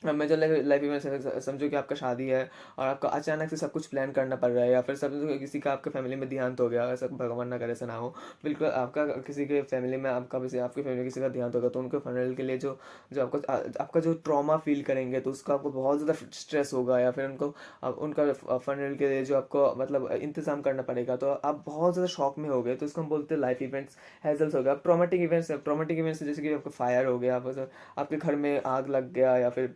अब मेजर लाइफ लाइफ इवेंट समझो कि आपका शादी है और आपको अचानक से सब कुछ प्लान करना पड़ रहा है, या फिर समझो कि किसी का आपके फैमिली में देहांत हो गया, ऐसा भगवान ना करे ऐसा ना हो, बिल्कुल आपका किसी के फैमिली में, आपकी फैमिली में किसी का देहांत होगा, तो उनके फनरल के लिए जो जो आपका जो ट्रॉमा फील करेंगे, तो उसका आपको बहुत ज़्यादा स्ट्रेस होगा, या फिर उनका फनरल के लिए जो आपको मतलब इंतजाम करना पड़ेगा, तो आप बहुत ज़्यादा शॉक में हो गए, तो उसको हम बोलते हैं लाइफ इवेंट्स हैजल्स हो गया। ट्रॉमेटिक इवेंट्स जैसे कि आपका फायर हो गया, आपके घर में आग लग गया, या फिर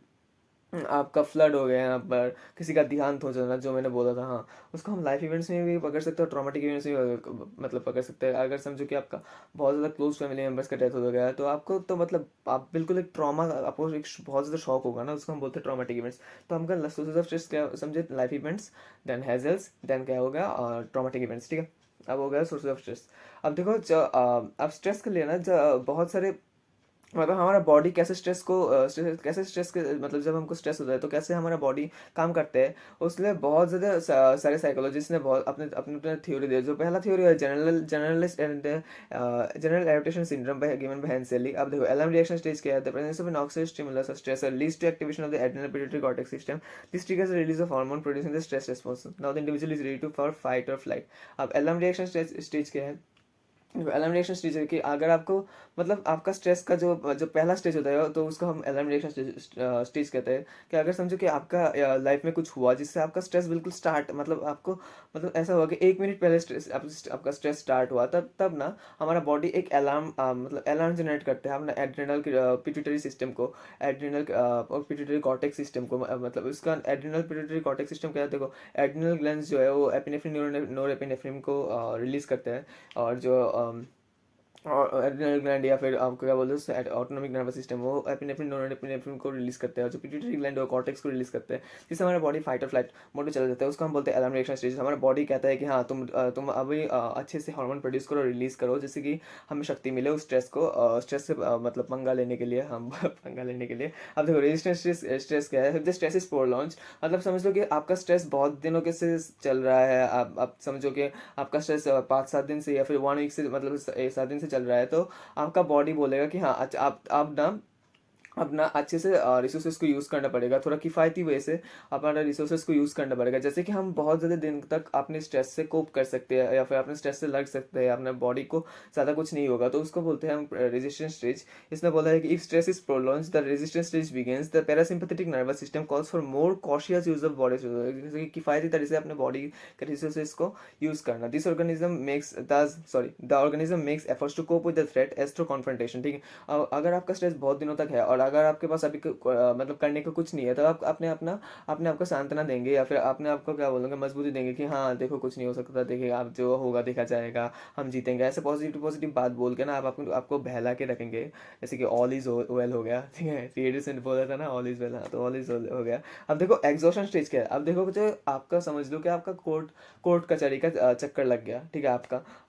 आपका फ्लड हो गया यहाँ पर, किसी का देहांत हो जाना, जो मैंने बोला था, हाँ उसको हम लाइफ इवेंट्स में भी पकड़ सकते हैं और ट्रॉमेटिक इवेंट्स में भी मतलब पकड़ सकते हैं। अगर समझो कि आपका बहुत ज़्यादा क्लोज फैमिली मेम्बर्स का डेथ हो गया है, तो आपको तो मतलब आप बिल्कुल एक ट्रॉमा, आपको एक बहुत ज़्यादा शॉक होगा ना, उसको हम बोलते हैं ट्रॉमेटिक इवेंट्स। तो हमका सोर्सेज ऑफ स्ट्रेस क्या समझे, लाइफ इवेंट्स, देन हैजल्स, देन क्या हो गया और ट्रॉमेटिक इवेंट्स, ठीक है। अब हो गया सोर्सेज ऑफ स्ट्रेस। अब देखो अब स्ट्रेस के लिए ना बहुत सारे मतलब हमारा बॉडी कैसे स्ट्रेस के मतलब जब हमको स्ट्रेस होता है तो कैसे हमारा बॉडी काम करते हैं, उसलिए बहुत ज़्यादा सारे साइकोलॉजिस्ट ने बहुत अपने अपने अपने थ्योरी दिए। जो पहला थ्योरी है general adaptation syndrome by given by हेंसेली। अब देखो अलार्म रिएक्शन स्टेज क्या है, the presence of an oxidative stimulus और stressor leads to activation of the adrenal pituitary cortex system. This triggers the release of hormone producing the stress response. Now the individual is ready to for fight or flight. अब अलार्म रिएक्शन स्टेज क्या है, अलार्म रिएक्शन स्टेज है कि अगर आपको मतलब आपका स्ट्रेस का जो जो पहला स्टेज होता है तो उसको हम अलार्म रिएक्शन स्टेज कहते हैं। कि अगर समझो कि आपका लाइफ में कुछ हुआ जिससे आपका स्ट्रेस बिल्कुल स्टार्ट मतलब आपको मतलब ऐसा हुआ कि 1 मिनट पहले आपका स्ट्रेस स्टार्ट हुआ, तब ना हमारा बॉडी एक अलार्म मतलब अलार्म जनरेट करते हैं अपना एड्रेनल पिट्यूटरी सिस्टम को, एड्रेनल और पिट्यूटरी कॉर्टेक्स सिस्टम को। मतलब उसका एड्रेनल पिट्यूटरी कॉर्टेक्स सिस्टम क्या है, देखो एड्रेनल ग्लैंड्स जो है वो एपिनेफ्रिन नोरेपिनेफ्रिन को रिलीज करते हैं, और जो और एड्रिनल ग्लैंड या फिर आपको क्या बोलते हैं ऑटोनॉमिक नर्वस सिस्टम, वो एपिनेफ्रिन नॉरएपिनेफ्रिन को रिलीज करते हैं, जो पिट्यूटरी ग्लैंड और कॉर्टेक्स को रिलीज करते हैं, जिससे हमारा बॉडी फाइट और फ्लाइट मोड में चला जाता है। उसको हम बोलते हैं अलार्म रिएक्शन स्टेज। हमारा बॉडी कहता है कि हाँ तुम अभी अच्छे से हार्मोन प्रोड्यूस करो, रिलीज करो, जैसे कि हमें शक्ति मिले उस स्ट्रेस से मतलब पंगा लेने के लिए, हम पंगा लेने के लिए। अब देखो रेजिस्टेंस स्ट्रेस क्या है, द स्ट्रेस इज प्रोलॉन्ज, मतलब समझ लो कि आपका स्ट्रेस बहुत दिनों के से चल रहा है, आप समझो कि आपका स्ट्रेस 5-7 दिन से या फिर 1 वीक से मतलब 7 दिन से चल रहा है, तो आपका बॉडी बोलेगा कि हाँ अच्छा आप ना अपना अच्छे से रिसोर्सेज को यूज़ करना पड़ेगा, थोड़ा किफ़ायती वे से अपना रिसोर्सेज को यूज़ करना पड़ेगा, जैसे कि हम बहुत ज़्यादा दिन तक अपने स्ट्रेस से कोप कर सकते हैं या फिर अपने स्ट्रेस से लड़ सकते हैं, अपने बॉडी को ज़्यादा कुछ नहीं होगा, तो उसको बोलते हैं हम रेजिस्टेंस स्टेज। इसने बोला है कि if stress is prolonged the resistance stage begins, the parasympathetic nervous system calls for more cautious use of body, जैसे कि किफ़ायती तरह से अपने बॉडी के रिसोर्सेज को यूज़ करना। This organism makes efforts to cope with the threat as through confrontation, ठीक है। अगर आपका स्ट्रेस बहुत दिनों तक है और अगर आपके पास अभी मतलब करने को कुछ नहीं है, तो आप अपने आप को सांत्वना देंगे या फिर अपने आप को क्या बोलोगे, मजबूती देंगे कि हाँ देखो कुछ नहीं हो सकता, देखिए आप जो होगा देखा जाएगा, हम जीतेंगे, ऐसे पॉजिटिव पॉजिटिव बात बोल के ना आप आपको बहला के रखेंगे। जैसे कि ऑल इज वेल हो गया, ठीक है, सीएडी से बोला था ना ऑल इज वेल, हाँ तो ऑल इज वेल हो गया। अब देखो एग्जॉशन स्टेज क्या है, अब देखो जो आपका समझ लो कि आपका कोर्ट कचहरी का चक्कर लग गया, ठीक है,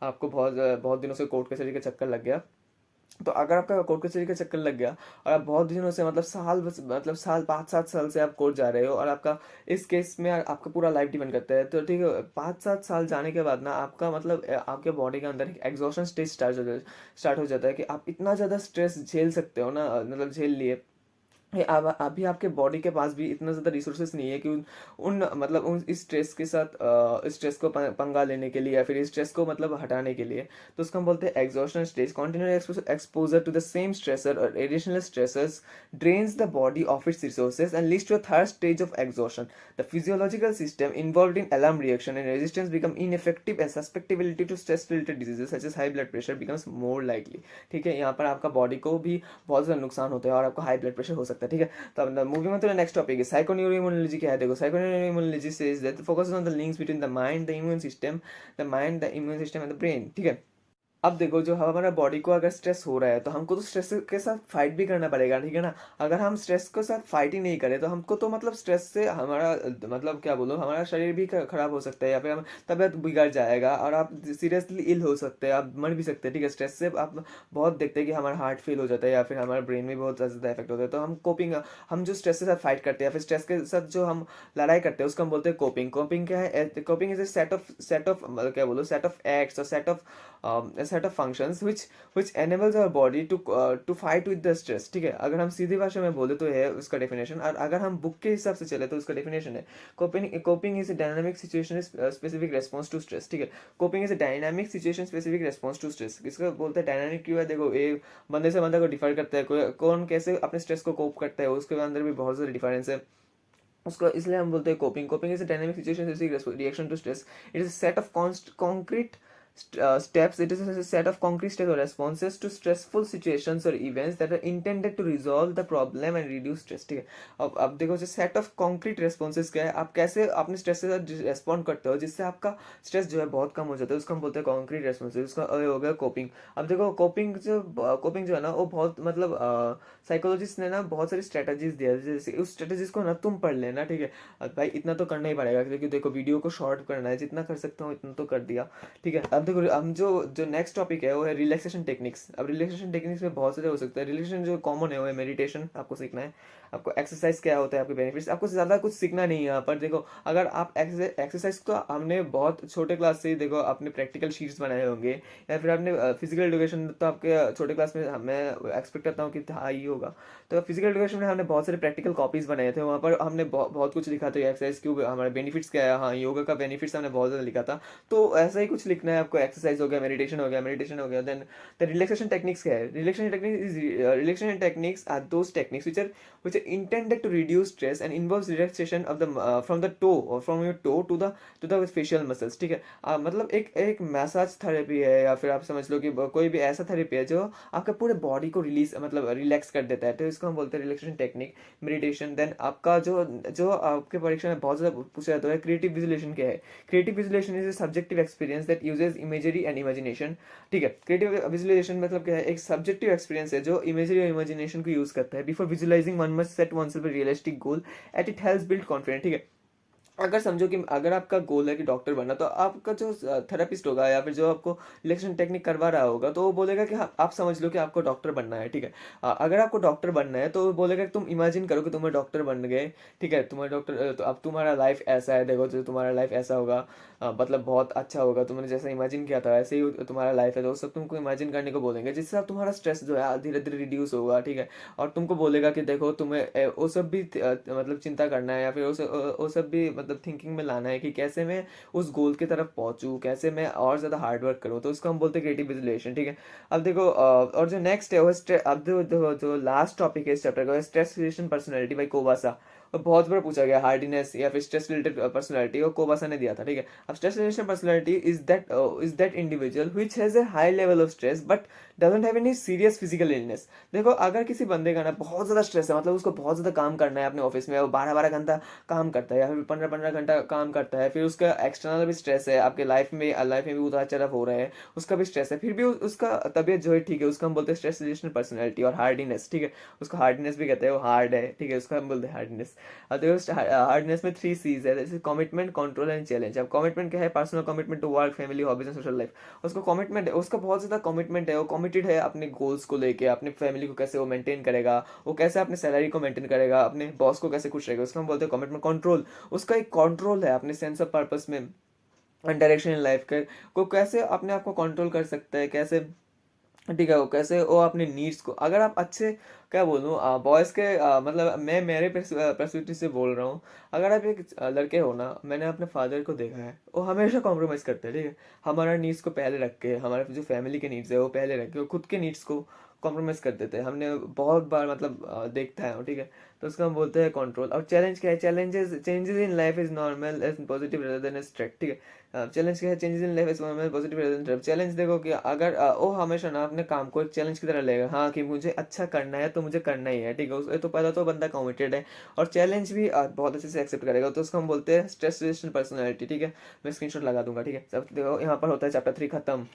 आपको बहुत बहुत दिनों से कोर्ट कचहरी का चक्कर लग गया। तो अगर आपका कोर्ट कचहरी का चक्कर लग गया और आप बहुत दिनों से मतलब साल 5-7 साल से आप कोर्ट जा रहे हो, और आपका इस केस में आपका पूरा लाइफ डिपेंड करता है, तो ठीक है 5-7 साल जाने के बाद ना आपका मतलब आपके बॉडी के अंदर एक एग्जॉशन स्टेज स्टार्ट हो जाता है कि आप इतना ज़्यादा स्ट्रेस झेल सकते हो ना, मतलब झेल लिए। अब अभी आपके बॉडी के पास भी इतना ज़्यादा रिसोर्सेस नहीं है कि मतलब उन इस स्ट्रेस के साथ स्ट्रेस को पंगा लेने के लिए या फिर इस स्ट्रेस को मतलब हटाने के लिए। तो उसको हम बोलते हैं exhaustion stage. Continuous exposure to the same stressor और additional stressors drains the body of its resources and leads to a third stage of exhaustion. The physiological system involve in alarm reaction and resistance become ineffective and susceptibility to stress related diseases such as high blood pressure becomes more likely. ठीक है, यहाँ पर आपका बॉडी को भी बहुत ज़्यादा नुकसान होता है और आपको हाई ब्लड प्रेशर हो सकता है। ठीक है, तो अब moving on to the next topic है साइकोन्यूरोइम्यूनोलॉजी। क्या है देखो, psychoneuroimmunology says that focuses on the links between the immune system and the brain. ठीक है, अब देखो जो हमारा बॉडी को अगर स्ट्रेस हो रहा है तो हमको तो स्ट्रेस के साथ फाइट भी करना पड़ेगा, ठीक है ना। अगर हम स्ट्रेस के साथ फाइट ही नहीं करें तो हमको तो मतलब स्ट्रेस से हमारा मतलब क्या बोलो, हमारा शरीर भी खराब हो सकता है या फिर हम तबीयत बिगड़ जाएगा और आप सीरियसली इल हो सकते हैं, आप मर भी सकते हैं। ठीक है, स्ट्रेस से आप बहुत देखते हैं कि हमारा हार्ट फेल हो जाता है या फिर हमारे ब्रेन में बहुत ज़्यादा इफेक्ट होता है। तो हम जो स्ट्रेस के साथ फाइट करते हैं या फिर स्ट्रेस के साथ जो हम लड़ाई करते हैं उसको हम बोलते हैं कोपिंग। कोपिंग क्या है, coping is a set of मतलब क्या बोलो, सेट ऑफ एक्ट्स और set of functions which enables our body to fight with the stress। ठीक है, अगर हम सीधी भाषा में बोले तो है उसका डेफिनेशन, और अगर हम बुक के हिसाब से चले तो उसका डेफिनेशन है coping is a dynamic situation specific response to stress. ठीक है, coping is a dynamic situation specific response to stress. इसका बोलते हैं डायनामिक क्यों है, देखो ये बंदे से बंदा को डिफर करता है, कौन कैसे अपने स्ट्रेस को कोप करता है उसके अंदर भी बहुत सारे डिफरेंस है उसको, इसलिए हम बोलते हैं coping is a dynamic situation specific reaction to stress. It is a set of concrete steps. It is a set of concrete steps or responses to stressful situations or events that are intended to resolve the problem and reduce stress। ठीक है, अब देखो जो सेट ऑफ कॉन्क्रीट रेस्पॉन्सेज क्या है, आप कैसे अपने स्ट्रेस के साथ रेस्पॉन्ड करते हो जिससे आपका स्ट्रेस जो है बहुत कम हो जाता है, उसको हम बोलते हैं कॉन्क्रीट रेस्पॉन्सेज। उसका हो गया कोपिंग। अब देखो कोपिंग जो है ना वो बहुत मतलब साइकोलॉजिस्ट ने ना बहुत सारी स्ट्रेटजीज दिया है, जैसे उस स्ट्रेटजीज को ना तुम पढ़ लेना। ठीक है, अब भाई इतना तो करना ही पड़ेगा क्योंकि देखो वीडियो को शॉर्ट करना है, जितना कर सकता हूँ इतना तो कर दिया। ठीक है, अब देखो हम जो जो नेक्स्ट टॉपिक है वो है रिलैक्सेशन टेक्निक्स। अब रिलैक्सेशन टेक्निक्स में बहुत सारे हो सकते हैं। रिलैक्सेशन जो कॉमन है वो है मेडिटेशन, आपको सीखना है। आपको एक्सरसाइज क्या होता है, आपके बेनिफिट्स, आपको ज़्यादा कुछ सीखना नहीं है यहाँ पर। देखो अगर आप एक्सरसाइज तो हमने बहुत छोटे क्लास से ही देखो आपने प्रैक्टिकल शीट्स बनाए होंगे या फिर आपने फिजिकल एजुकेशन तो आपके छोटे क्लास में मैं एक्सपेक्ट करता हूँ कि था ही होगा। तो फिजिकल एजुकेशन में हमने बहुत सारे प्रैक्टिकल कॉपीज बनाए थे, वहाँ पर हमने बहुत कुछ लिखा था एक्सरसाइज क्यों, हमारे बेनिफिट्स क्या है, हाँ योगा का बेनिफिट्स हमने बहुत ज़्यादा लिखा था। तो ऐसा ही कुछ लिखना है आपको, एक्सरसाइज हो गया, मेडिटेशन हो गया। देन द रिलैक्सेशन टेक्निक्स क्या है, relaxation techniques are those techniques which are intended to reduce stress and involves relaxation of the from the toe or from your toe to the facial muscles। ठीक है, मतलब एक मैसाज थेरेपी है या फिर आप समझ लो कि कोई भी ऐसा थेरेपी है जो आपके पूरे बॉडी को रिलीज मतलब रिलैक्स कर देता है, तो इसको हम बोलते हैं रिलैक्सेशन टेक्निक, मेडिटेशन। देन आपका जो जो आपके परीक्षा में बहुत ज़्यादा पूछा जाता है क्रिएटिव विजुलेशन क्या है। Creative visualisation is a subjective experience that uses imagery and imagination. ठीक है, क्रिएटिव विजुअलाइजेशन मतलब क्या है, एक सब्जेक्टिव एक्सपीरियंस है जो इमेजरी और इमेजिनेशन को यूज करता है। Before visualising one must set oneself a realistic goal at it helps build confidence। ठीक है, अगर समझो कि अगर आपका गोल है कि डॉक्टर बनना, तो आपका जो थेरेपिस्ट होगा या फिर जो आपको रिलेक्शन टेक्निक करवा रहा होगा तो वो बोलेगा कि हाँ आप समझ लो कि आपको डॉक्टर बनना है। ठीक है, अगर आपको डॉक्टर बनना है तो वो बोलेगा कि तुम इमेजिन करो कि तुम्हें डॉक्टर बन गए। ठीक है, तुम्हारे डॉक्टर तो अब तुम्हारा लाइफ ऐसा है, देखो जो तुम्हारा लाइफ ऐसा होगा मतलब बहुत अच्छा होगा, तुमने जैसा इमेजिन किया था वैसे ही तुम्हारा लाइफ है, तो सब तुमको इमेजिन करने को बोलेंगे जिससे अब तुम्हारा स्ट्रेस जो है धीरे धीरे रिड्यूस होगा। ठीक है, और तुमको बोलेगा कि देखो तुम्हें वो सब भी मतलब चिंता करना है या फिर वो सब भी मतलब थिंकिंग में लाना है कि कैसे मैं उस गोल की तरफ पहुंचूं, कैसे मैं और ज़्यादा हार्ड वर्क करूं, तो उसको हम बोलते हैं क्रिएटिव विजुअलाइजेशन। ठीक है, अब देखो और जो नेक्स्ट है वो अब जो लास्ट टॉपिक है इस चैप्टर का, स्ट्रेस रिलेशन पर्सनैलिटी बाई कोबासा। और बहुत बार पूछा गया हार्डीनेस या फिर स्ट्रेस रिलेटेड पर्सनालिटी, और कोबासा ने दिया था, ठीक है। अब stress related personality is that individual which has a high level of stress but doesn't have any serious physical illness. देखो अगर किसी बंदे का ना बहुत ज़्यादा स्ट्रेस है, मतलब उसको बहुत ज़्यादा काम करना है अपने ऑफिस में, वो 12-12 घंटा काम करता है या फिर 15-15 घंटा काम करता है, फिर उसका एक्सटर्नल भी स्ट्रेस है, आपके लाइफ में भी उतार चढ़ाव हो रहा है, उसका भी स्ट्रेस है, फिर भी उसका तबीयत जो है ठीक है, उसका हम बोलते हैं स्ट्रेस रिलेटेड पर्सनैलिटी। और हार्डीनेस, ठीक है, उसको हार्डनेस भी कहते हैं, वो हार्ड है, ठीक है, उसका हम बोलते हैं हार्डनेस। तो हार्डनेस में 3 C's है, जैसे कमिटमेंट, कंट्रोल एंड चैलेंज। अब कमिटमेंट क्या है? Personal commitment to work, family, hobbies and social life. उसको कमिटमेंट है, उसका बहुत ज़्यादा कमिटमेंट है, वो कमिटेड है अपने गोल्स को लेके, अपने फैमिली को कैसे वो मेंटेन करेगा, वो कैसे अपने सैलरी को मेंटेन करेगा, अपने बॉस को कैसे खुश रहेगा, उसको हम बोलते हैं कमिटमेंट। कंट्रोल, उसका एक कंट्रोल है अपने सेंस ऑफ पर्पस में, डायरेक्शन इन लाइफ के को कैसे अपने आप को कंट्रोल कर सकता है, कैसे, ठीक है, वो कैसे वो अपने नीड्स को, अगर आप अच्छे, क्या बोलूँ, बॉयज़ के, मतलब मैं मेरे पर्सपेक्टिव से बोल रहा हूँ। अगर आप एक लड़के हो ना, मैंने अपने फादर को देखा है, वो हमेशा कॉम्प्रोमाइज़ करते हैं, ठीक है, हमारा नीड्स को पहले रख के, हमारे जो फैमिली के नीड्स है वो पहले रख के, वो खुद के नीड्स को कॉम्प्रोमाइज़ कर देते हैं, हमने बहुत बार मतलब देखता है, ठीक है। तो उसको हम बोलते हैं कंट्रोल। और चैलेंज क्या है? Changes in life is normal and positive rather than strict, ठीक है। चैलेंज क्या है? Changes in life is normal positive rather than strict. Challenge देखो कि अगर वो हमेशा ना अपने काम को एक चैलेंज की तरह लेगा, हाँ, कि मुझे अच्छा करना है तो मुझे करना ही है, ठीक है, तो पहला तो बंदा कमिटेड है, और चैलेंज भी बहुत अच्छे से एक्सेप्ट करेगा, तो उसको हम बोलते हैं स्ट्रेस रेजिस्टेंट पर्सनैलिटी, ठीक है। मैं स्क्रीनशॉट लगा दूंगा, ठीक है। सब देखो यहाँ पर होता है चैप्टर 3 खत्म।